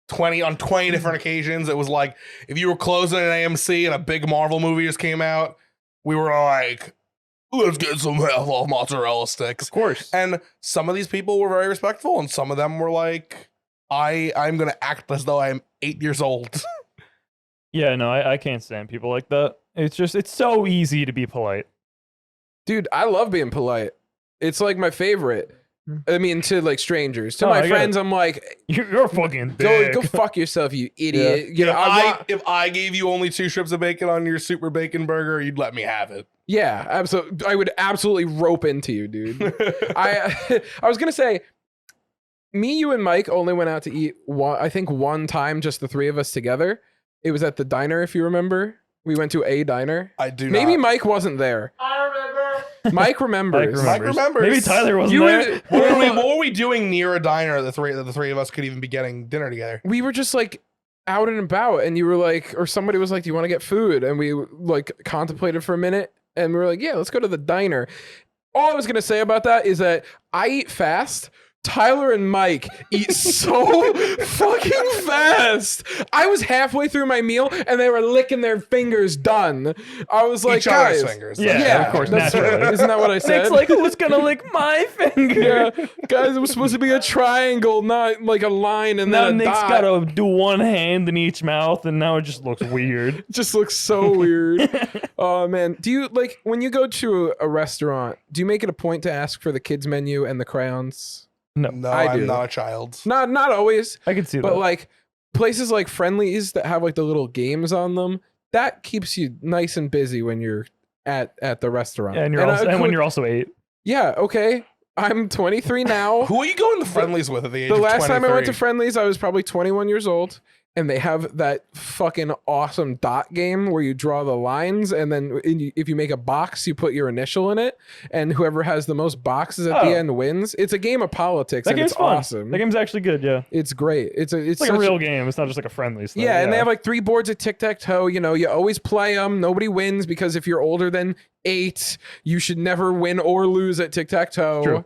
20 different occasions. It was like if you were closing an AMC and a big Marvel movie just came out, we were like, "Let's get some mozzarella sticks." Of course. And some of these people were very respectful, and some of them were like, I'm gonna act as though I'm 8 years old. Yeah, no, I can't stand people like that. It's so easy to be polite. Dude, I love being polite. It's like my favorite. I mean, to like strangers. To Oh, I my get friends, I'm like, You're a fucking go dick. fuck yourself, you idiot. You know, If I gave you only 2 strips of bacon on your super bacon burger, you'd let me have it. yeah, absolutely. I would absolutely rope into you, dude. I was gonna say, me, you, and Mike only went out to eat one time, just the 3 of us together. It was at the diner, if you remember. We went to a diner. I do Maybe not. Mike wasn't there. I remember. Mike remembers. Mike remembers. Maybe Tyler wasn't You there. were- What were we doing near a diner that the three of us could even be getting dinner together? we were just like out and about, and you were like, or somebody was like, "Do you want to get food?" And we like contemplated for a minute, and we were like, "Yeah, let's go to the diner." All I was gonna say about that is that I eat fast. Tyler and Mike eat so fucking fast. I was halfway through my meal and they were licking their fingers done. I was like, Each other's guys, fingers. Yeah, of course, that's- naturally. Isn't that what I said? Nick's like, who's gonna lick my finger? yeah, guys, it was supposed to be a triangle, not like a line and Now then a Nick's dot. gotta do one hand in each mouth, and now it just looks weird. It just looks so weird. Oh man, do you like when you go to a restaurant? Do you make it a point to ask for the kids menu and the crayons? No, I I'm do. not a child. Not always, I can see but that. like places like Friendlies that have like the little games on them, that keeps you nice and busy when you're at the restaurant. Yeah, and you're also, and when you're also 8. yeah, okay. I'm 23 now. Who are you going to friendlies with at the age The of last time I went to 23? Friendlies, I was probably 21 years old, and they have that fucking awesome dot game where you draw the lines, and then if you make a box, you put your initial in it, and whoever has the most boxes at the end wins. It's a game of politics, That and game's it's fun. awesome. That game's actually good. Yeah, It's great. It's it's like such a real game. It's not just like a friendly stuff. yeah, and they have like 3 boards of tic-tac-toe. You know, you always play them. Nobody wins because if you're older than 8, you should never win or lose at tic-tac-toe. True.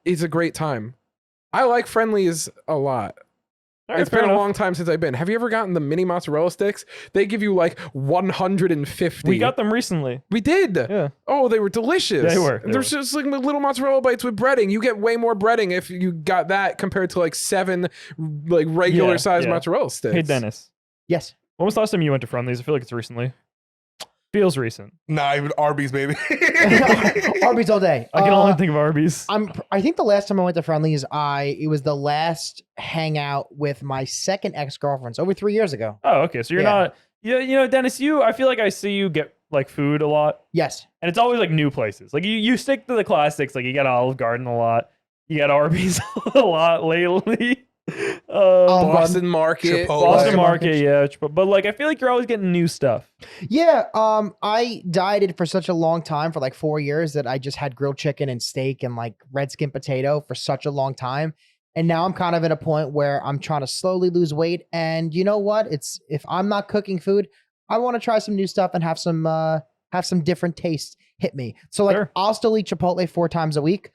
It's a great time. I like friendlies a lot. All right, It's fair been a enough. long time since I've been. Have you ever gotten the mini mozzarella sticks? They give you like 150. We got them recently. We did. Yeah. Oh, they were delicious. They were. There's just like little mozzarella bites with breading. You get way more breading if you got that compared to like 7 like regular Yeah, size yeah. mozzarella sticks. Hey, Dennis. Yes. When was the last time you went to Friendlies? I feel like it's recently. Feels recent. Nah, even Arby's, baby. Arby's all day. I can only think of Arby's. I think the last time I went to Friendlies, it was the last hangout with my second ex-girlfriend. So over 3 years ago. Oh, okay. So you're Yeah. not. Yeah, you know, Dennis. I feel like I see you get like food a lot, Yes. and it's always like new places. Like you stick to the classics. Like you get Olive Garden a lot. You got Arby's a lot lately. Boston Market. Chipotle. Boston Market. Market, yeah. But like I feel like you're always getting new stuff. Yeah. I dieted for such a long time, for like 4 years, that I just had grilled chicken and steak and like red skin potato for such a long time. And now I'm kind of at a point where I'm trying to slowly lose weight. And you know what? If I'm not cooking food, I want to try some new stuff and have some different tastes hit me. So like Sure. I'll still eat Chipotle 4 times a week.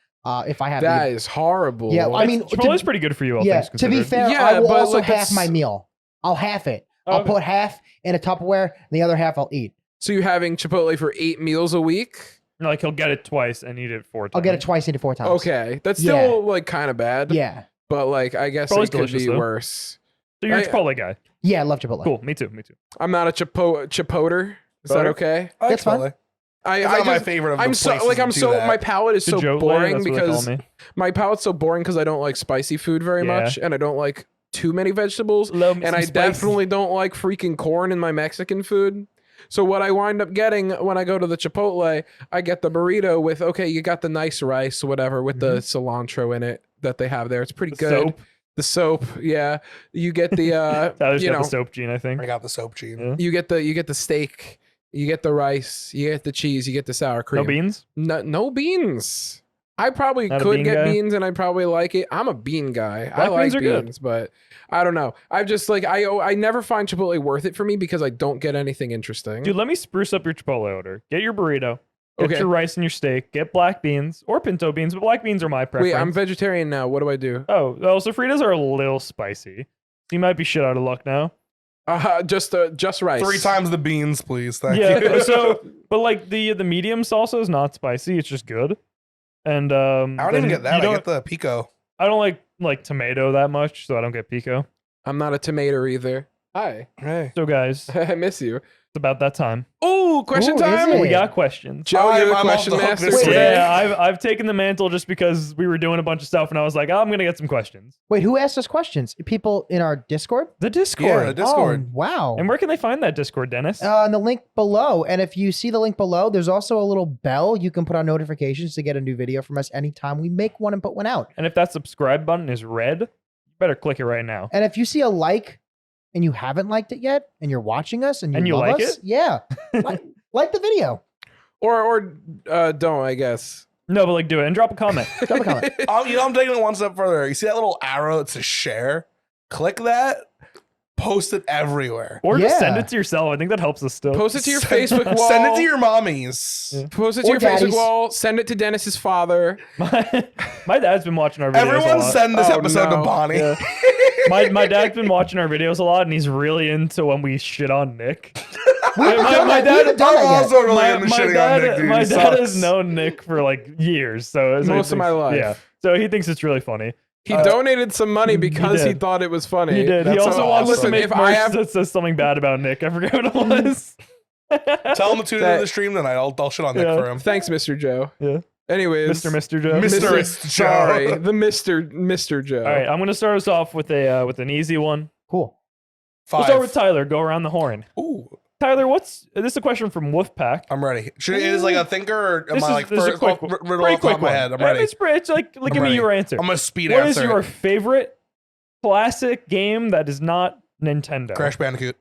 If I have That to. is horrible. Yeah, I mean, Chipotle's pretty good for you. All Yeah, things to be considered. fair, Yeah, I will but, also like, half that's- my meal. I'll half it. Oh, I'll okay. put half in a Tupperware, and the other half I'll eat. So you're having Chipotle for 8 meals a week? Like he'll get it twice and eat it 4 times. I'll get it twice, eat it 4 times. Okay. That's still Yeah. like kind of bad. Yeah. But like I guess Chipotle's it could delicious, be though. worse. So you're a I- Chipotle guy. Yeah, I love Chipotle. Cool. Me too. I'm not a Chipoter. Is that Butter? okay? I like That's fine. Chipotle. I It's not my just, favorite of I'm the so places like to I'm do so that. my palate is so Chipotle, boring that's what they call because me. my palate's so boring because I don't like spicy food very Yeah. much and I don't like too many vegetables Love me and some I spicy. definitely don't like freaking corn in my Mexican food. So what I wind up getting when I go to the Chipotle, I get the burrito with you got the nice rice, whatever, with the cilantro in it that they have there. It's pretty The good. soap. The soap, yeah. You get the Tyler's you got know, the soap gene, I think. I got the soap gene. Yeah. you get the steak, you get the rice, you get the cheese, you get the sour cream. No beans. No beans. I probably Not a could bean get guy? beans and I'd probably like it. I'm a bean guy. I Black like beans are good. beans, but I don't know. I've just like I never find Chipotle worth it for me because I don't get anything interesting. Dude, let me spruce up your Chipotle order. Get your burrito. Get Okay. your rice and your steak. Get black beans or pinto beans, but black beans are my preference. Wait, I'm vegetarian now. What do I do? Oh, so Fritas are a little spicy. You might be shit out of luck now. Just rice. 3 times the beans, please. Thank Yeah. you. So, but like the medium salsa is not spicy. It's just good. And I don't even get that. I get the pico. I don't like tomato that much, so I don't get pico. I'm not a tomato either. Hi. Hey. So guys, I miss you. it's about that time. Oh, question Ooh, is time. it? We got questions. Joe, you're the I'm off question the hook master this today. Yeah, I've taken the mantle just because we were doing a bunch of stuff, and I was like, I'm gonna get some questions. Wait, who asked us questions? People in our Discord? The Discord. Yeah, the Discord. Oh, wow. And where can they find that Discord, Dennis? In the link below. And if you see the link below, there's also a little bell. You can put on notifications to get a new video from us anytime we make one and put one out. And if that subscribe button is red, you better click it right now. And if you see a like and you haven't liked it yet, and you're watching us and you you love like us, it? yeah, like the video. Or don't, I guess. No, but like do it and drop a comment. Drop a comment. I'm taking it one step further. You see that little arrow that says share? Click that. Post it everywhere. Or just send Yeah. it to yourself. I think that helps us still. Post it to your Send- Facebook wall. Send it to your mommies. Yeah. Post it to Or your daddies. Facebook wall. Send it to Dennis's father. My dad's been watching our videos a Everyone lot. send this Oh, episode no. to Bonnie. Yeah. My dad's been watching our videos a lot, and he's really into when we shit on Nick. We haven't My- done my that- dad- we haven't done I'm that yet. also really into shitting on Nick, dude. my He dad sucks. has known Nick for like years, so Most of my life. Yeah, so he thinks it's really funny. He donated some money because he did. thought it was funny. He did. He That's also all- wants listen, to make if I merch have that says something bad about Nick. I forget what it was. Tell him to tune That- into the stream tonight. I'll shit on Nick Yeah. for him. Thanks, Mr. Joe. Yeah. Anyways, Mr. Joe. Mr. Joe. Sorry, the Mr. Joe. All right, I'm gonna start us off with an easy one. Cool. We'll 5. start with Tyler. Go around the horn. Ooh, Tyler, this is a question from Wolfpack. I'm ready. Should it is like a thinker or am This I is- like this is a first quick- riddle Pretty off the top quick of my one. head? I'm ready. It's like, give me ready. your answer. I'm gonna speed What is answer. your favorite classic game that is not Nintendo. Crash Bandicoot.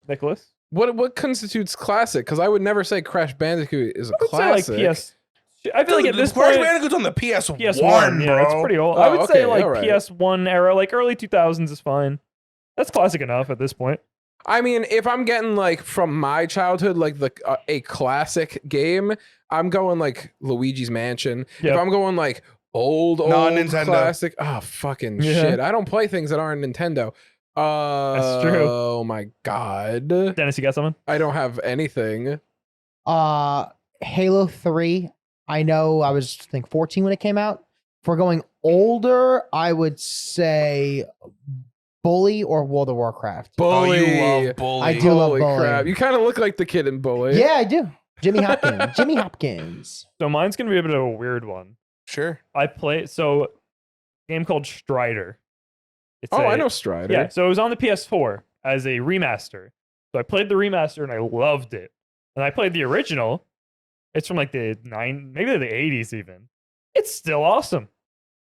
Nicholas? What constitutes classic? Because I would never say Crash Bandicoot is a I would classic. say like PS. I feel like at this Crash point, Bandicoot's on the PS1, PS1, yeah, it's bro. pretty old. Oh, I would say okay, like alright. PS1 era, like early 2000s is fine. That's classic enough at this point. I mean, if I'm getting like from my childhood, like a classic game, I'm going like Luigi's Mansion. Yep. If I'm going like old Non-Nintendo. classic, oh fucking Yeah. shit! I don't play things that aren't Nintendo. That's true. Oh my god, Dennis, you got something? I don't have anything. Halo 3. I know I was, I think, 14 when it came out. If we're going older, I would say Bully or World of Warcraft. Bully. Oh, you love Bully. I do love Holy Bully. crap! You kind of look like the kid in Bully. Yeah, I do. Jimmy Hopkins. Jimmy Hopkins. So mine's gonna be a bit of a weird one. Sure. I play a game called Strider. It's Oh, a- I know Strider. Yeah, so it was on the PS4 as a remaster. So I played the remaster and I loved it. And I played the original. It's from like maybe the 80s even. It's still awesome.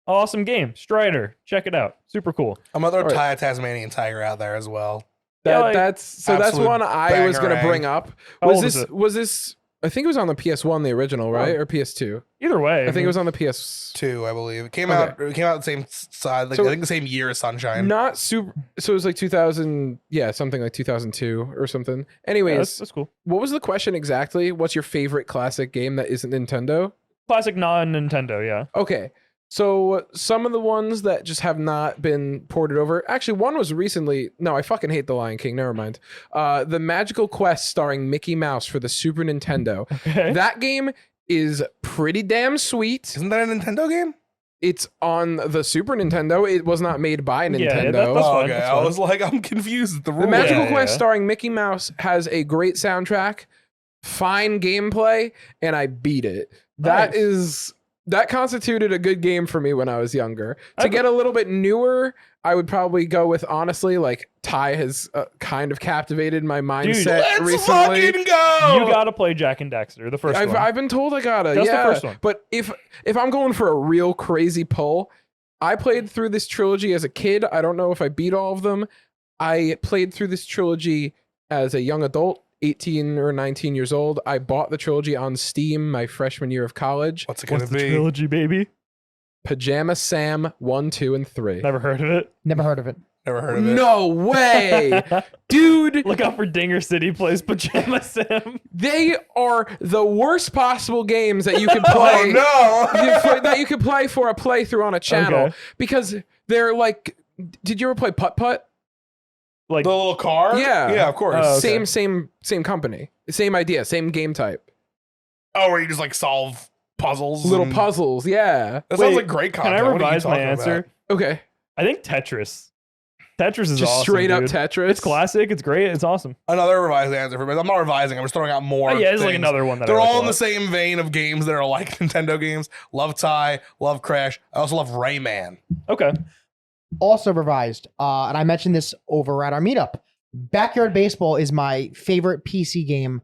Awesome game. Strider. Check it out. Super cool. I'm gonna throw All right. Ty Tasmanian Tiger out there as well. Yeah, like, That's absolute one I was gonna bangerang. bring up. How Was old is this it? was this? I think it was on the PS1, the original, right, or PS2? Either way. I think it was on the PS. Two, I believe. It came Okay. out. It came out the same side. Like, So- I think the same year as Sunshine. Not super. So it was like 2000. Yeah, something like 2002 or something. Yeah, Anyways, that's cool. what was the question exactly? What's your favorite classic game that isn't Nintendo? Classic non-Nintendo, yeah. Okay. So some of the ones that just have not been ported over. Actually, one was recently. No, I fucking hate The Lion King. Never mind. The Magical Quest starring Mickey Mouse for the Super Nintendo. Okay. That game is pretty damn sweet. Isn't that a Nintendo game? It's on the Super Nintendo. It was not made by Yeah, Nintendo. that's Oh, fine, okay. that's I fine. was like, I'm confused. The The rules. Magical Yeah, Quest yeah. starring Mickey Mouse has a great soundtrack, fine gameplay, and I beat it. Nice. That constituted a good game for me when I was younger. To I've- get a little bit newer, I would probably go with, honestly, like Ty has kind of captivated my mindset Let's recently. fucking go. You gotta play Jack and Dexter, the 1st one. I've been told I gotta. That's the yeah. first one. But if I'm going for a real crazy pull, I played through this trilogy as a kid. I don't know if I beat all of them. I played through this trilogy as a young adult, 18 or 19 years old. I bought the trilogy on Steam my freshman year of college. What's it gonna What's the be? trilogy, baby? Pajama Sam 1, 2, and 3. Never heard of it. Never heard of it. Never heard of it. No way, dude. Look out for Dinger City plays Pajama Sam. They are the worst possible games that you can Oh play. no. that you could play for a playthrough on a channel Okay. because they're like. Did you ever play Putt Putt? Like, The little car? Yeah. Yeah, of course. Oh, okay. Same company, same idea, same game type. Oh, where you just like solve puzzles. Little and- puzzles, yeah. That Wait, sounds like great can content. I What are you revise my talking answer? about? Okay, I think Tetris. Tetris is just awesome, straight up dude. Tetris. It's classic. It's great. It's awesome. Another revised answer for me. I'm not revising. I'm just throwing out more. Oh, yeah, it's like things. another one that They're I like all a in the lot. same vein of games that are like Nintendo games. Love Ty, love Crash. I also love Rayman. Okay. Also revised, and I mentioned this over at our meetup. Backyard Baseball is my favorite PC game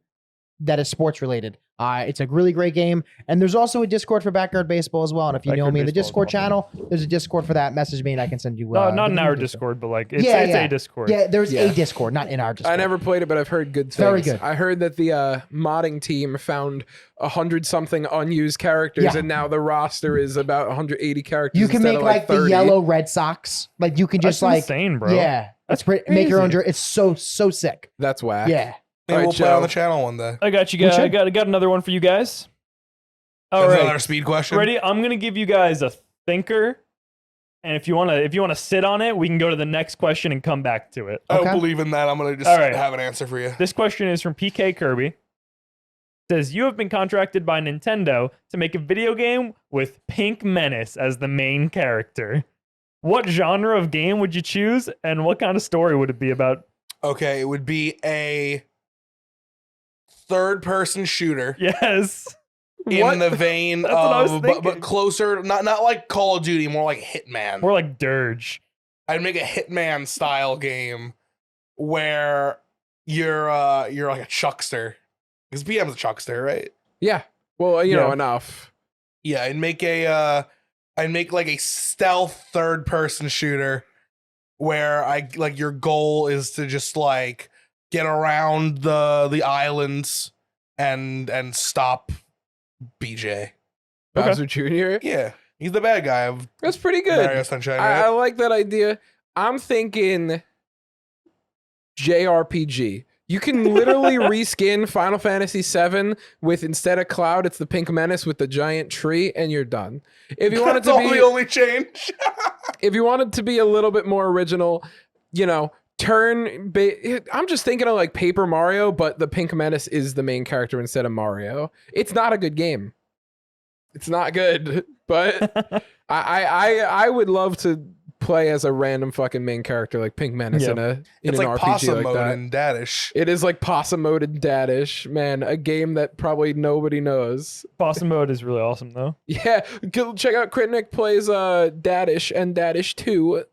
that is sports related. It's a really great game, and there's also a Discord for Backyard Baseball as well. And if you know Backyard me in the Baseball is Discord awesome. channel, there's a Discord for that. Message me and I can send you. No, not the in our link to it. Discord, but like it's, Yeah, it's yeah. a Discord. Yeah, there's Yeah. a Discord, not in our Discord. I never played it, but I've heard good things. Very good. I heard that the modding team found 100-something unused characters, Yeah. and now the roster is about 180 characters. You can instead make of like the 30. yellow Red Sox. Like you can That's just like insane, bro. yeah, That's it's pretty. Make your own. crazy. It's so sick. That's whack. Yeah. Maybe All we'll right, play on Joe. the channel one day. I got you We guys. I should. got another one for you guys. All Is that right. another speed question? Ready? I'm gonna give you guys a thinker, and if you wanna sit on it, we can go to the next question and come back to it. I don't Okay. believe in that. I'm gonna just All right. have an answer for you. This question is from PK Kirby. It says you have been contracted by Nintendo to make a video game with Pink Menace as the main character. What genre of game would you choose, and what kind of story would it be about? Okay, it would be a third-person shooter Yes. in What? the vein That's what I was of, thinking. but closer, not like Call of Duty, more like Hitman. More like Dirge. I'd make a Hitman style game where you're like a chuckster, because PM's a chuckster, right? Yeah. Well, you know Yeah. enough. Yeah, I'd make like a stealth third person shooter where your goal is to just like get around the islands and stop BJ. Bowser Jr. Yeah, he's the bad guy of That's pretty good. Mario Sunshine. I Right? like that idea. I'm thinking JRPG. You can literally reskin Final Fantasy VII with, instead of Cloud, it's the Pink Menace with the giant tree, and you're done. If you want it That's to be, the only change. if you want it to be a little bit more original, you know, I'm just thinking of like Paper Mario, but the Pink Menace is the main character instead of Mario. It's not a good game. It's not good, but I would love to play as a random fucking main character like Pink Menace in It's an like RPG possum like mode that. in Dadish. It is like possum mode and Dadish, man. A game that probably nobody knows. Possum mode is really awesome though. Yeah, go check out Critnik plays Dadish and Dadish 2.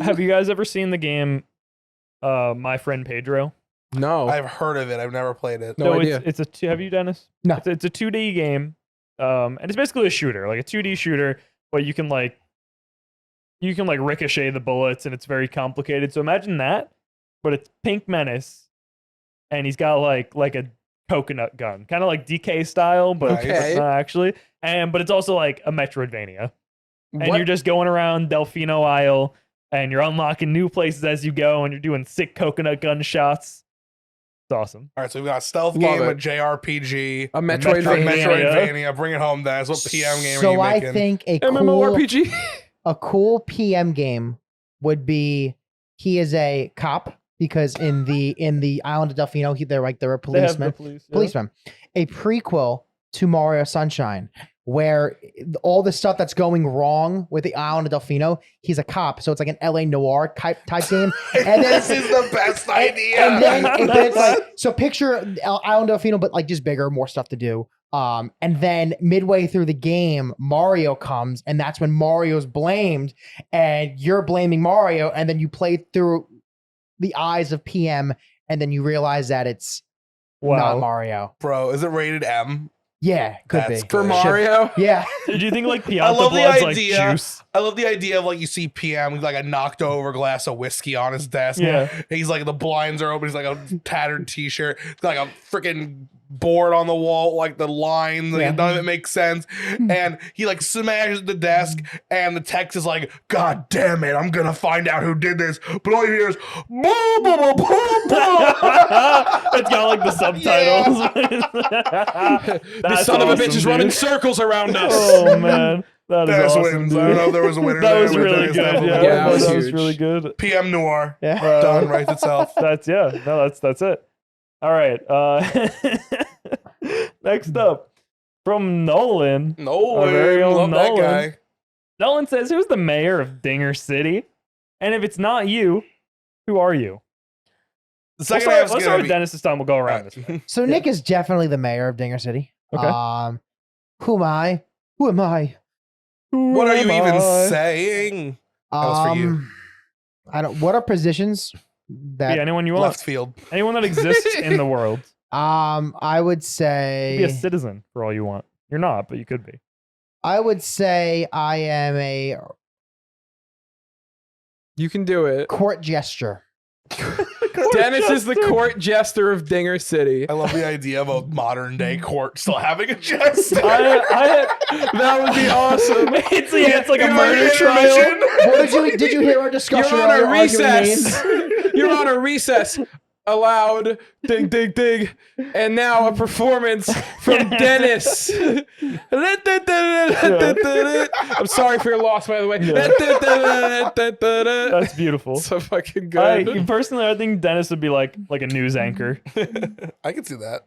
Have you guys ever seen the game My Friend Pedro? No, I've heard of it. I've never played it. No idea. It's a have you, Dennis? No. It's a 2D game. And it's basically a shooter, like a 2D shooter, but you can ricochet the bullets, and it's very complicated. So imagine that, but it's Pink Menace, and he's got like a coconut gun, kind of like DK style, but Okay. not actually. But it's also like a Metroidvania, and What? you're just going around Delfino Isle, and you're unlocking new places as you go, and you're doing sick coconut gun shots. It's awesome. All right, so we've got a stealth Love game, it. a JRPG, A Metroidvania. Metroidvania. Bring it home, Dennis. What PM game are So you I making? think MMORPG. a cool PM game would be he is a cop because in the island of Delfino they're a They have the policeman. police, yeah. Policeman. A prequel to Mario Sunshine where all the stuff that's going wrong with the island of Delfino, he's a cop, so it's like an LA noir type game. And then This is the best idea. and then it's like, so picture Island of Delfino, but like just bigger, more stuff to do. And then midway through the game, Mario comes, and that's when Mario's blamed, and you're blaming Mario, and then you play through the eyes of PM, and then you realize that it's not Wow. Mario. Bro, is it rated M? Yeah, could That's be. For good. Mario. Yeah. Did you think like I Pianta love the Blood's like idea. juice? I love the idea of like you see PM with like a knocked over glass of whiskey on his desk. Yeah. He's like the blinds are open. He's like a tattered t-shirt. He's got, like a freaking board on the wall, like the lines. Like, Yeah. none of it makes sense. And he like smashes the desk, and the text is like, "God damn it, I'm gonna find out who did this." But all you hear is, "Boom, boom, boom, boom, boom." It's got like the subtitles. The That's son of a awesome, bitch is dude. running circles around us. Oh man, that is Dennis awesome, wins. dude. I don't know if there was a winner. That there, was but really Dennis good. definitely Yeah, Yeah, that was was huge. really good. PM Noir. Yeah. Done, writes itself. That's that's it. All right. Next up from Nolan. Nolan, very own love that Nolan. guy. Nolan says, "Who's the mayor of Dinger City? And if it's not you, who are you?" The Let's second half's start gonna with be. Dennis this time. We'll go around this way. So Nick is definitely the mayor of Dinger City. Okay. Who am I? Who am I? What are you Who am even I? saying? was for you. I don't. What are positions that? Be anyone you want. Left field. Anyone that exists in the world. I would Be a say. citizen for all you want. You're not, but you could be. I would say I am a You can do it. court gesture. Dennis is the court jester of Dinger City. I love the idea of a modern day court still having a jester. That would be awesome. It's like a You know, murder intermission. trial. What did you hear our discussion? You're on a earlier arguing recess. names? You're on a recess. Allowed. Dig, dig, dig. And now a performance from Dennis. I'm sorry for your loss, by the way. That's beautiful. So fucking good. Personally, I think Dennis would be like a news anchor. I can see that.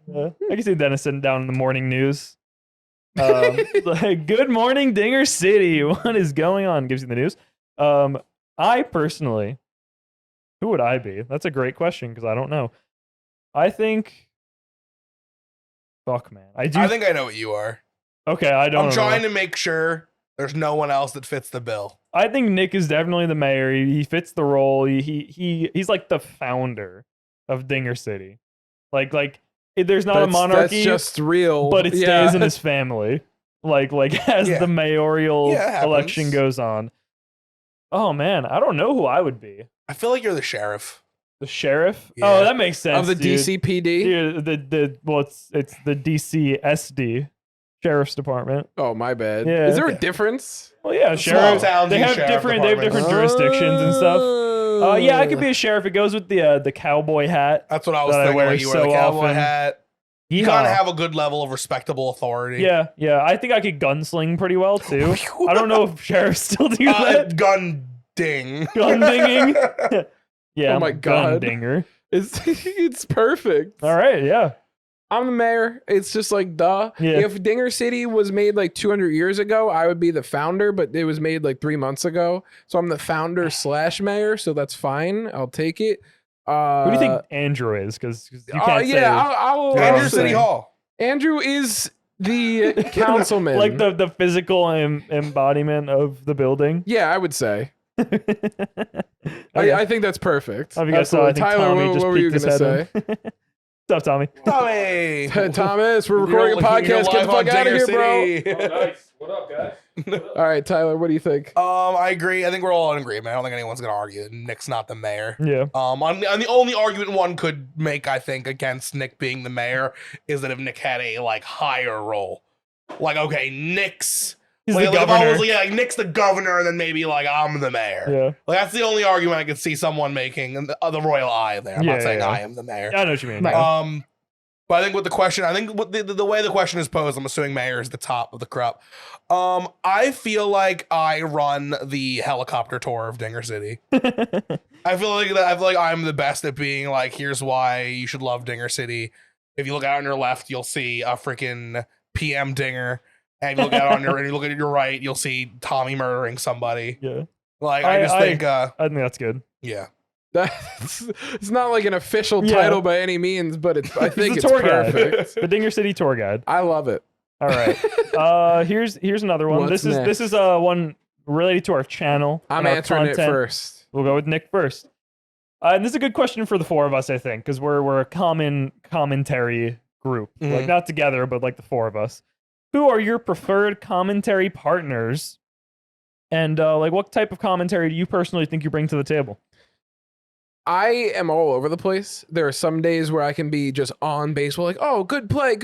I can see Dennis sitting down in the morning news. Like, good morning, Dinger City. What is going on? Gives you the news. I personally, who would I be? That's a great question because I don't know. I think, fuck, man. I think I know what you are. Okay, I don't. I'm know. trying to make sure there's no one else that fits the bill. I think Nick is definitely the mayor. He fits the role. He's like the founder of Dinger City. Like there's not a monarchy, That's just real. but it stays Yeah. in his family. Like as Yeah. the mayoral Yeah, it happens. election goes on. Oh man, I don't know who I would be. I feel like you're the sheriff. The sheriff? Yeah. Oh, that makes sense. Of the dude. DCPD? Dude, it's the DCSD, Sheriff's Department. Oh, my bad. Yeah. Is there a Okay. difference? Well, yeah, Small sheriff. towns They use have sheriff different departments. jurisdictions and stuff. Yeah, I could Oh. be a sheriff. It goes with the cowboy hat. That's what I was That I thinking. wear Like you wear so the cowboy often. hat. You Yeehaw. gotta have a good level of respectable authority. Yeah. I think I could gunsling pretty well too. I don't know if sheriffs still do that. Gun ding. Gun dinging. Yeah, Oh I'm my a gun God. dinger. It's perfect. All right, yeah. I'm the mayor. It's just like, duh. Yeah. If Dinger City was made like 200 years ago, I would be the founder, but it was made like 3 months ago. So I'm the founder / mayor. So that's fine. I'll take it. Who do you think Andrew is? Because you can't say I'll Andrew say- City Hall. Andrew is the councilman. like the physical embodiment of the building. Yeah, I would say. Okay. I think that's perfect. I think I saw. I Absolutely. think Tyler, Tommy what just were you peeked going his to head say? in. What's up, Tommy? Tommy. Thomas, we're recording a podcast. Get the fuck out of here, bro. What up, guys? All right, Tyler, what do you think? I agree. I think we're all in agreement. I don't think anyone's gonna argue that Nick's not the mayor. Yeah. On the only argument one could make, I think, against Nick being the mayor is that if Nick had a like higher role, like okay, Nick's He's like, the like, if I governor. was, like Nick's the governor, and then maybe like I'm the mayor. Yeah. Like that's the only argument I could see someone making, and the royal eye there. I'm Yeah, not saying yeah. I am the mayor. I know what you mean. Right. yeah. But I think with the question, I think with the way the question is posed, I'm assuming mayor is the top of the crop. I feel like I run the helicopter tour of Dinger City. I feel like I'm the best at being like, here's why you should love Dinger City. If you look out on your left, you'll see a freaking PM Dinger. And if you look out on and you look at your right, you'll see Tommy murdering somebody. Yeah. Like I just think I think that's good. yeah. That's, it's not like an official Yeah. title by any means, but I think He's it's a tour guide. perfect. The Dinger City tour guide. I love it. All right. Here's another one. What's This is one related to our channel. I'm and our answering it content. first. We'll go with Nick first. And this is a good question for the four of us, I think, because we're a common commentary group. Like Mhm. not together, but like the four of us. Who are your preferred commentary partners? And like what type of commentary do you personally think you bring to the table? I am all over the place. There are some days where I can be just on baseball, like, oh, good play.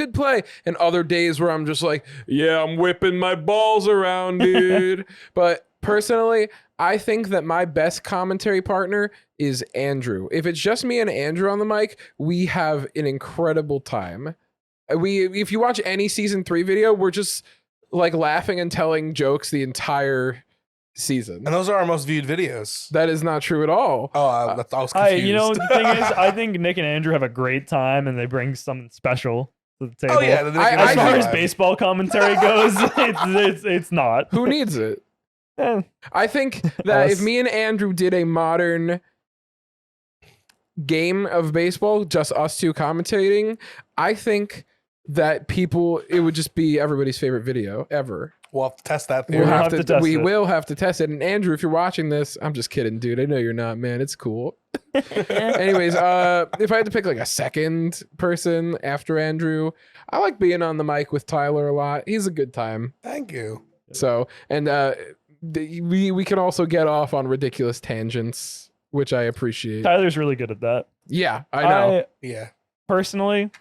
And other days where I'm just like, yeah, I'm whipping my balls around, dude. But personally, I think that my best commentary partner is Andrew. If it's just me and Andrew on the mic, we have an incredible time. If you watch any season 3 video, we're just like laughing and telling jokes the entire season. And those are our most viewed videos. That is not true at all. Oh, I was confused. You know, the thing is, I think Nick and Andrew have a great time and they bring something special to the table. Oh yeah, the Nick and As Andrew far as vibe. baseball commentary goes, it's not. Who needs it? Eh, I think that if Us. me and Andrew did a modern game of baseball, just us two commentating, I think that it would just be everybody's favorite video ever. We'll have to test that We'll theory. have to test we it. will have to test it. And Andrew, if you're watching this, I'm just kidding, dude. I know you're not, man. It's cool. Anyways, if I had to pick like a second person after Andrew, I like being on the mic with Tyler a lot. He's a good time. Thank you. So, and we can also get off on ridiculous tangents, which I appreciate. Tyler's really good at that. Yeah, I know. Yeah. Personally,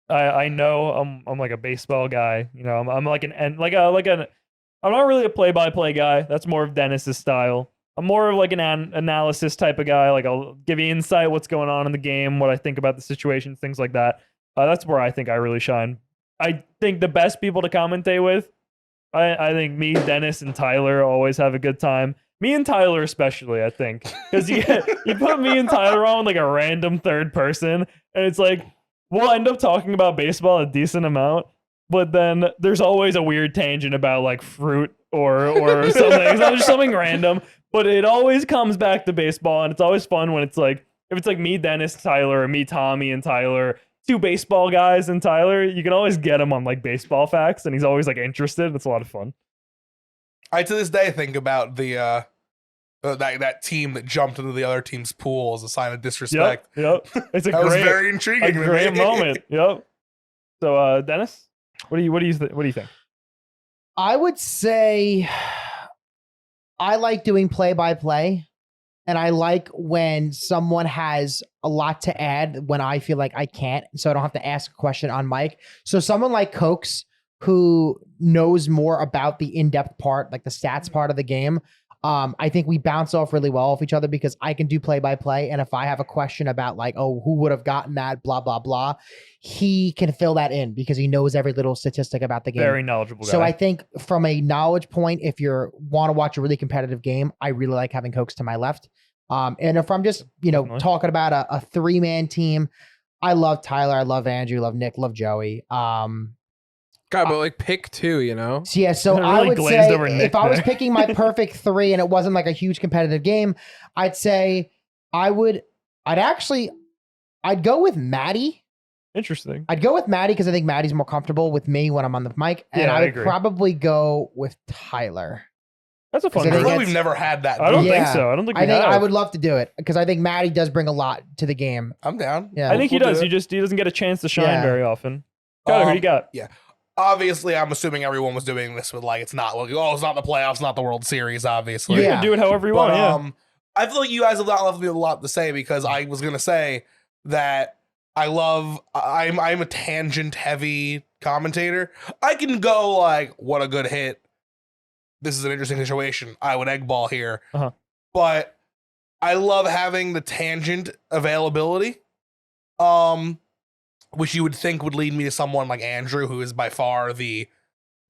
I know I'm like a baseball guy. You know, I'm like I'm not really a play-by-play guy. That's more of Dennis's style. I'm more of like an analysis type of guy. Like I'll give you insight, what's going on in the game, what I think about the situation, things like that. That's where I think I really shine. I think the best people to commentate with, I think me, Dennis, and Tyler always have a good time. Me and Tyler especially, I think, because you put me and Tyler on like a random third person, and it's like we'll end up talking about baseball a decent amount, but then there's always a weird tangent about like fruit or something. It's not just something random, but it always comes back to baseball, and it's always fun when it's like if it's like me, Dennis, Tyler, or me, Tommy, and Tyler. Two baseball guys and Tyler, you can always get him on like baseball facts, and he's always like interested. It's a lot of fun. I to this day think about the that team that jumped into the other team's pool as a sign of disrespect. Yep. It's a That was great, very intriguing. a to great me. moment. Yep. So, Dennis, what do you think? I would say I like doing play-by-play, and I like when someone has a lot to add when I feel like I can't, so I don't have to ask a question on mic. So someone like Cokes, who knows more about the in-depth part, like the stats part of the game, I think we bounce off really well off each other because I can do play-by-play, and if I have a question about like, oh, who would have gotten that, blah, blah, blah, he can fill that in because he knows every little statistic about the game. Very knowledgeable guy. So I think from a knowledge point, if you want to watch a really competitive game, I really like having Cokes to my left. And if I'm just, Definitely. talking about a 3-man team, I love Tyler, I love Andrew, love Nick, love Joey. God, but like pick 2, So yeah, so Really I would glazed say over Nick if I was there. picking my perfect 3 and it wasn't like a huge competitive game, I'd say I'd go with Maddie. Interesting. I'd go with Maddie because I think Maddie's more comfortable with me when I'm on the mic. And Yeah, I I would agree. probably go with Tyler. That's a fun I I think feel group. like we've never had that. I don't Yeah. think so. I don't think we I think have. I would love to do it because I think Maddie does bring a lot to the game. I'm down. Yeah. I think he We'll do does. it. He doesn't get a chance to shine Yeah. very often. Got it. Who do you got? Obviously, I'm assuming everyone was doing this with like it's not like, oh, it's not the playoffs, not the World Series. Obviously, You Yeah. can do it however you but want. Yeah. I feel like you guys have not left me with a lot to say because I was gonna say that I'm a tangent heavy commentator. I can go like, what a good hit. This is an interesting situation. I would egg ball here, Uh-huh. but I love having the tangent availability. Which you would think would lead me to someone like Andrew, who is by far the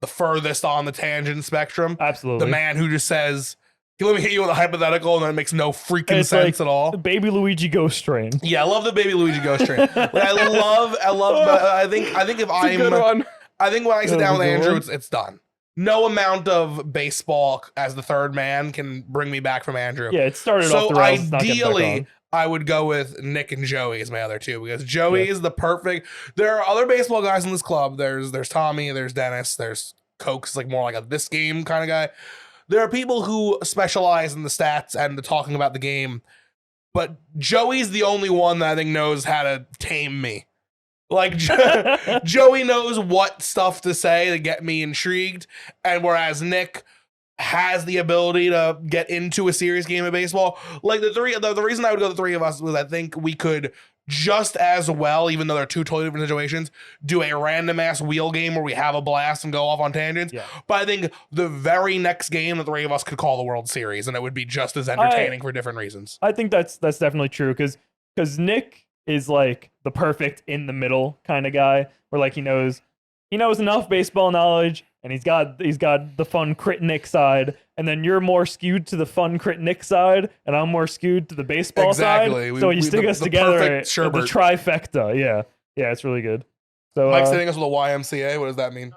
furthest on the tangent spectrum. Absolutely. The man who just says, "Hey, let me hit you with a hypothetical," and then it makes no freaking It's sense like- at all. Baby Luigi Ghost Train. Yeah, I love the Baby Luigi Ghost Train. Like, I love. But I think if It's a good one. I think when I sit That down was with a good Andrew, one. it's done. No amount of baseball as the third man can bring me back from Andrew. Yeah, it started So off the rails. It's not getting back ideally, on. I would go with Nick and Joey as my other two because Joey Yeah. is the perfect. There are other baseball guys in this club. There's Tommy, there's Dennis, there's Cokes, like more like a this game kind of guy. There are people who specialize in the stats and the talking about the game, but Joey's the only one that I think knows how to tame me. Like Joey knows what stuff to say to get me intrigued, and whereas Nick has the ability to get into a serious game of baseball. Like the reason I would go the three of us was I think we could just as well, even though they're two totally different situations, do a random ass wheel game where we have a blast and go off on tangents. Yeah. But I think the very next game, the three of us could call the World Series, and it would be just as entertaining for different reasons. I think that's definitely true because Nick is like the perfect in the middle kind of guy where like he knows enough baseball knowledge and he's got the fun crit Nick side, and then you're more skewed to the fun crit Nick side and I'm more skewed to the baseball Exactly. side. We- So you we- stick the- us the together perfect at the sherbet. trifecta. Yeah, it's really good. So Mike's hitting us with a YMCA. What does that mean?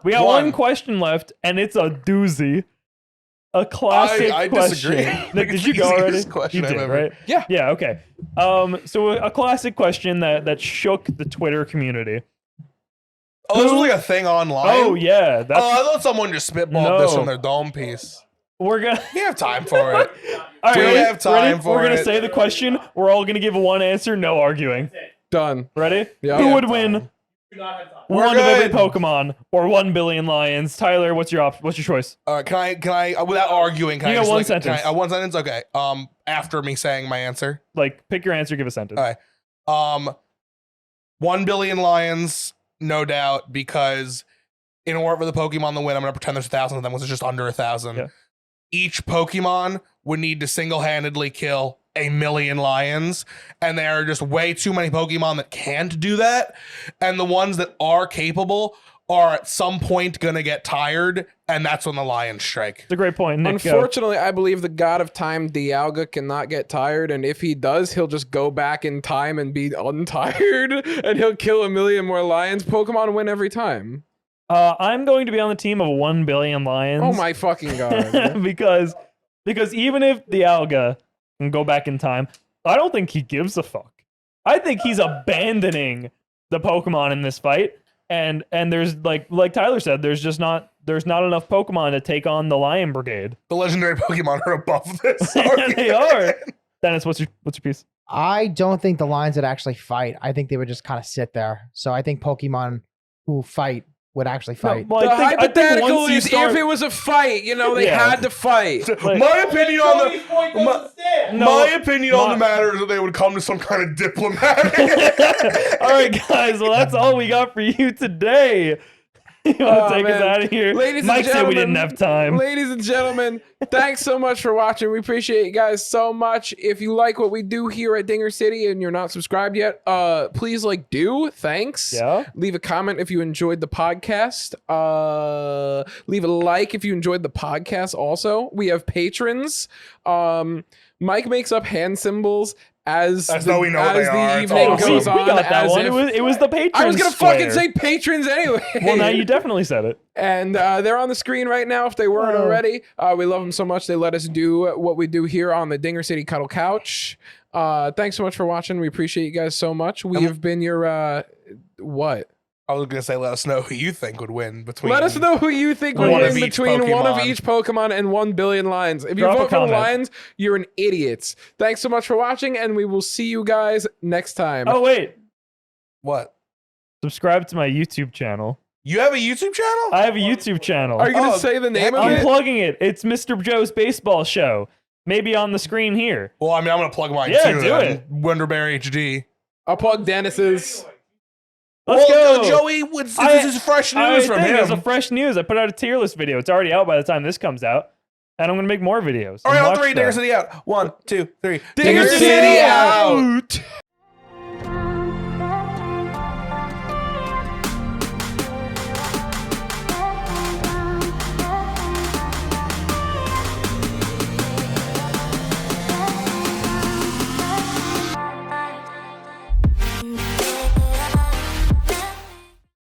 we got One. one question left and it's a doozy. A classic I question. disagree. Nick, did It's you the go already? easiest question You I've did, ever- right? Yeah. Yeah, okay. So a classic question that shook the Twitter community. Oh, this was like a thing online. Oh yeah, that's I thought someone just spitballed this from their dome piece. we're gonna We have time for it. all We ready? have time Ready? for We're gonna it. say the question. We're all gonna give one answer, no arguing. Done. Ready? Yeah. Who We would have win? time. One of We're every good. Pokemon or 1 billion lions? Tyler, what's your choice? Can I without arguing? Can You I got just, one like, can sentence. I- one sentence. Okay. After me saying my answer. Like, pick your answer. Give a sentence. All right. 1 billion lions, no doubt, because in order for the Pokemon to win, I'm gonna pretend there's 1,000 of them, which is just under 1,000. Yeah. Each Pokemon would need to single-handedly kill 1 million lions, and there are just way too many Pokemon that can't do that. And the ones that are capable are at some point gonna get tired, and that's when the lions strike. It's a great point. Nick, go. Unfortunately, I believe the god of time, Dialga, cannot get tired, and if he does, he'll just go back in time and be untired, and he'll kill 1 million more lions. Pokemon win every time. I'm going to be on the team of 1 billion lions. Oh my fucking god. because even if Dialga can go back in time, I don't think he gives a fuck. I think he's abandoning the Pokemon in this fight. And there's like Tyler said, there's not enough Pokemon to take on the Lion Brigade. The legendary Pokemon are above this. And they are. Dennis, what's your piece? I don't think the Lions would actually fight. I think they would just kind of sit there. So I think Pokemon who fight would actually fight. Well, The I think hypothetical once you is start- if it was a fight, they Yeah. had to fight. Like- my opinion on No, my opinion on my- the matter is that they would come to some kind of diplomatic. all right, guys. Well, that's all we got for you today. You want to take us man. out of here? Ladies Mike and said gentlemen, we didn't have time. Ladies and gentlemen, thanks so much for watching. We appreciate you guys so much. If you like what we do here at Dinger City and you're not subscribed yet, please do. Thanks. Yeah. Leave a comment if you enjoyed the podcast. Leave a like if you enjoyed the podcast. Also, we have patrons. Mike makes up hand symbols as though we know what they are. the It's evening all we, goes awesome. on. we got that as one. if- It was the patrons. I was gonna square. fucking say patrons anyway. Well, now you definitely said it. And they're on the screen right now if they weren't Oh. already. We love them so much. They let us do what we do here on the Dinger City Cuddle Couch. Thanks so much for watching. We appreciate you guys so much. We have been your what? I was gonna say, let us know who you think would win between. Let us know who you think would One win of each between one of Pokemon. each Pokemon and 1 billion lines. If you Drop a vote for the comment. lines, you're an idiot. Thanks so much for watching, and we will see you guys next time. Oh wait, What? subscribe to my YouTube channel. You have a YouTube channel? I have a YouTube channel. Are you gonna Oh, say the name of I'm it? plugging it. It's Mr. Joe's Baseball Show. Maybe on the screen here. Well, I mean, I'm gonna plug mine Yeah, too. do then. it. Wonderberry HD. I'll plug Dennis's. Let's go. Joey. This is fresh news from It's a him. fresh news. I put out a tier list video. It's already out by the time this comes out, and I'm gonna make more videos. All right, And on watch 3, Dinger that. City out. 1, 2, 3. Dinger City out.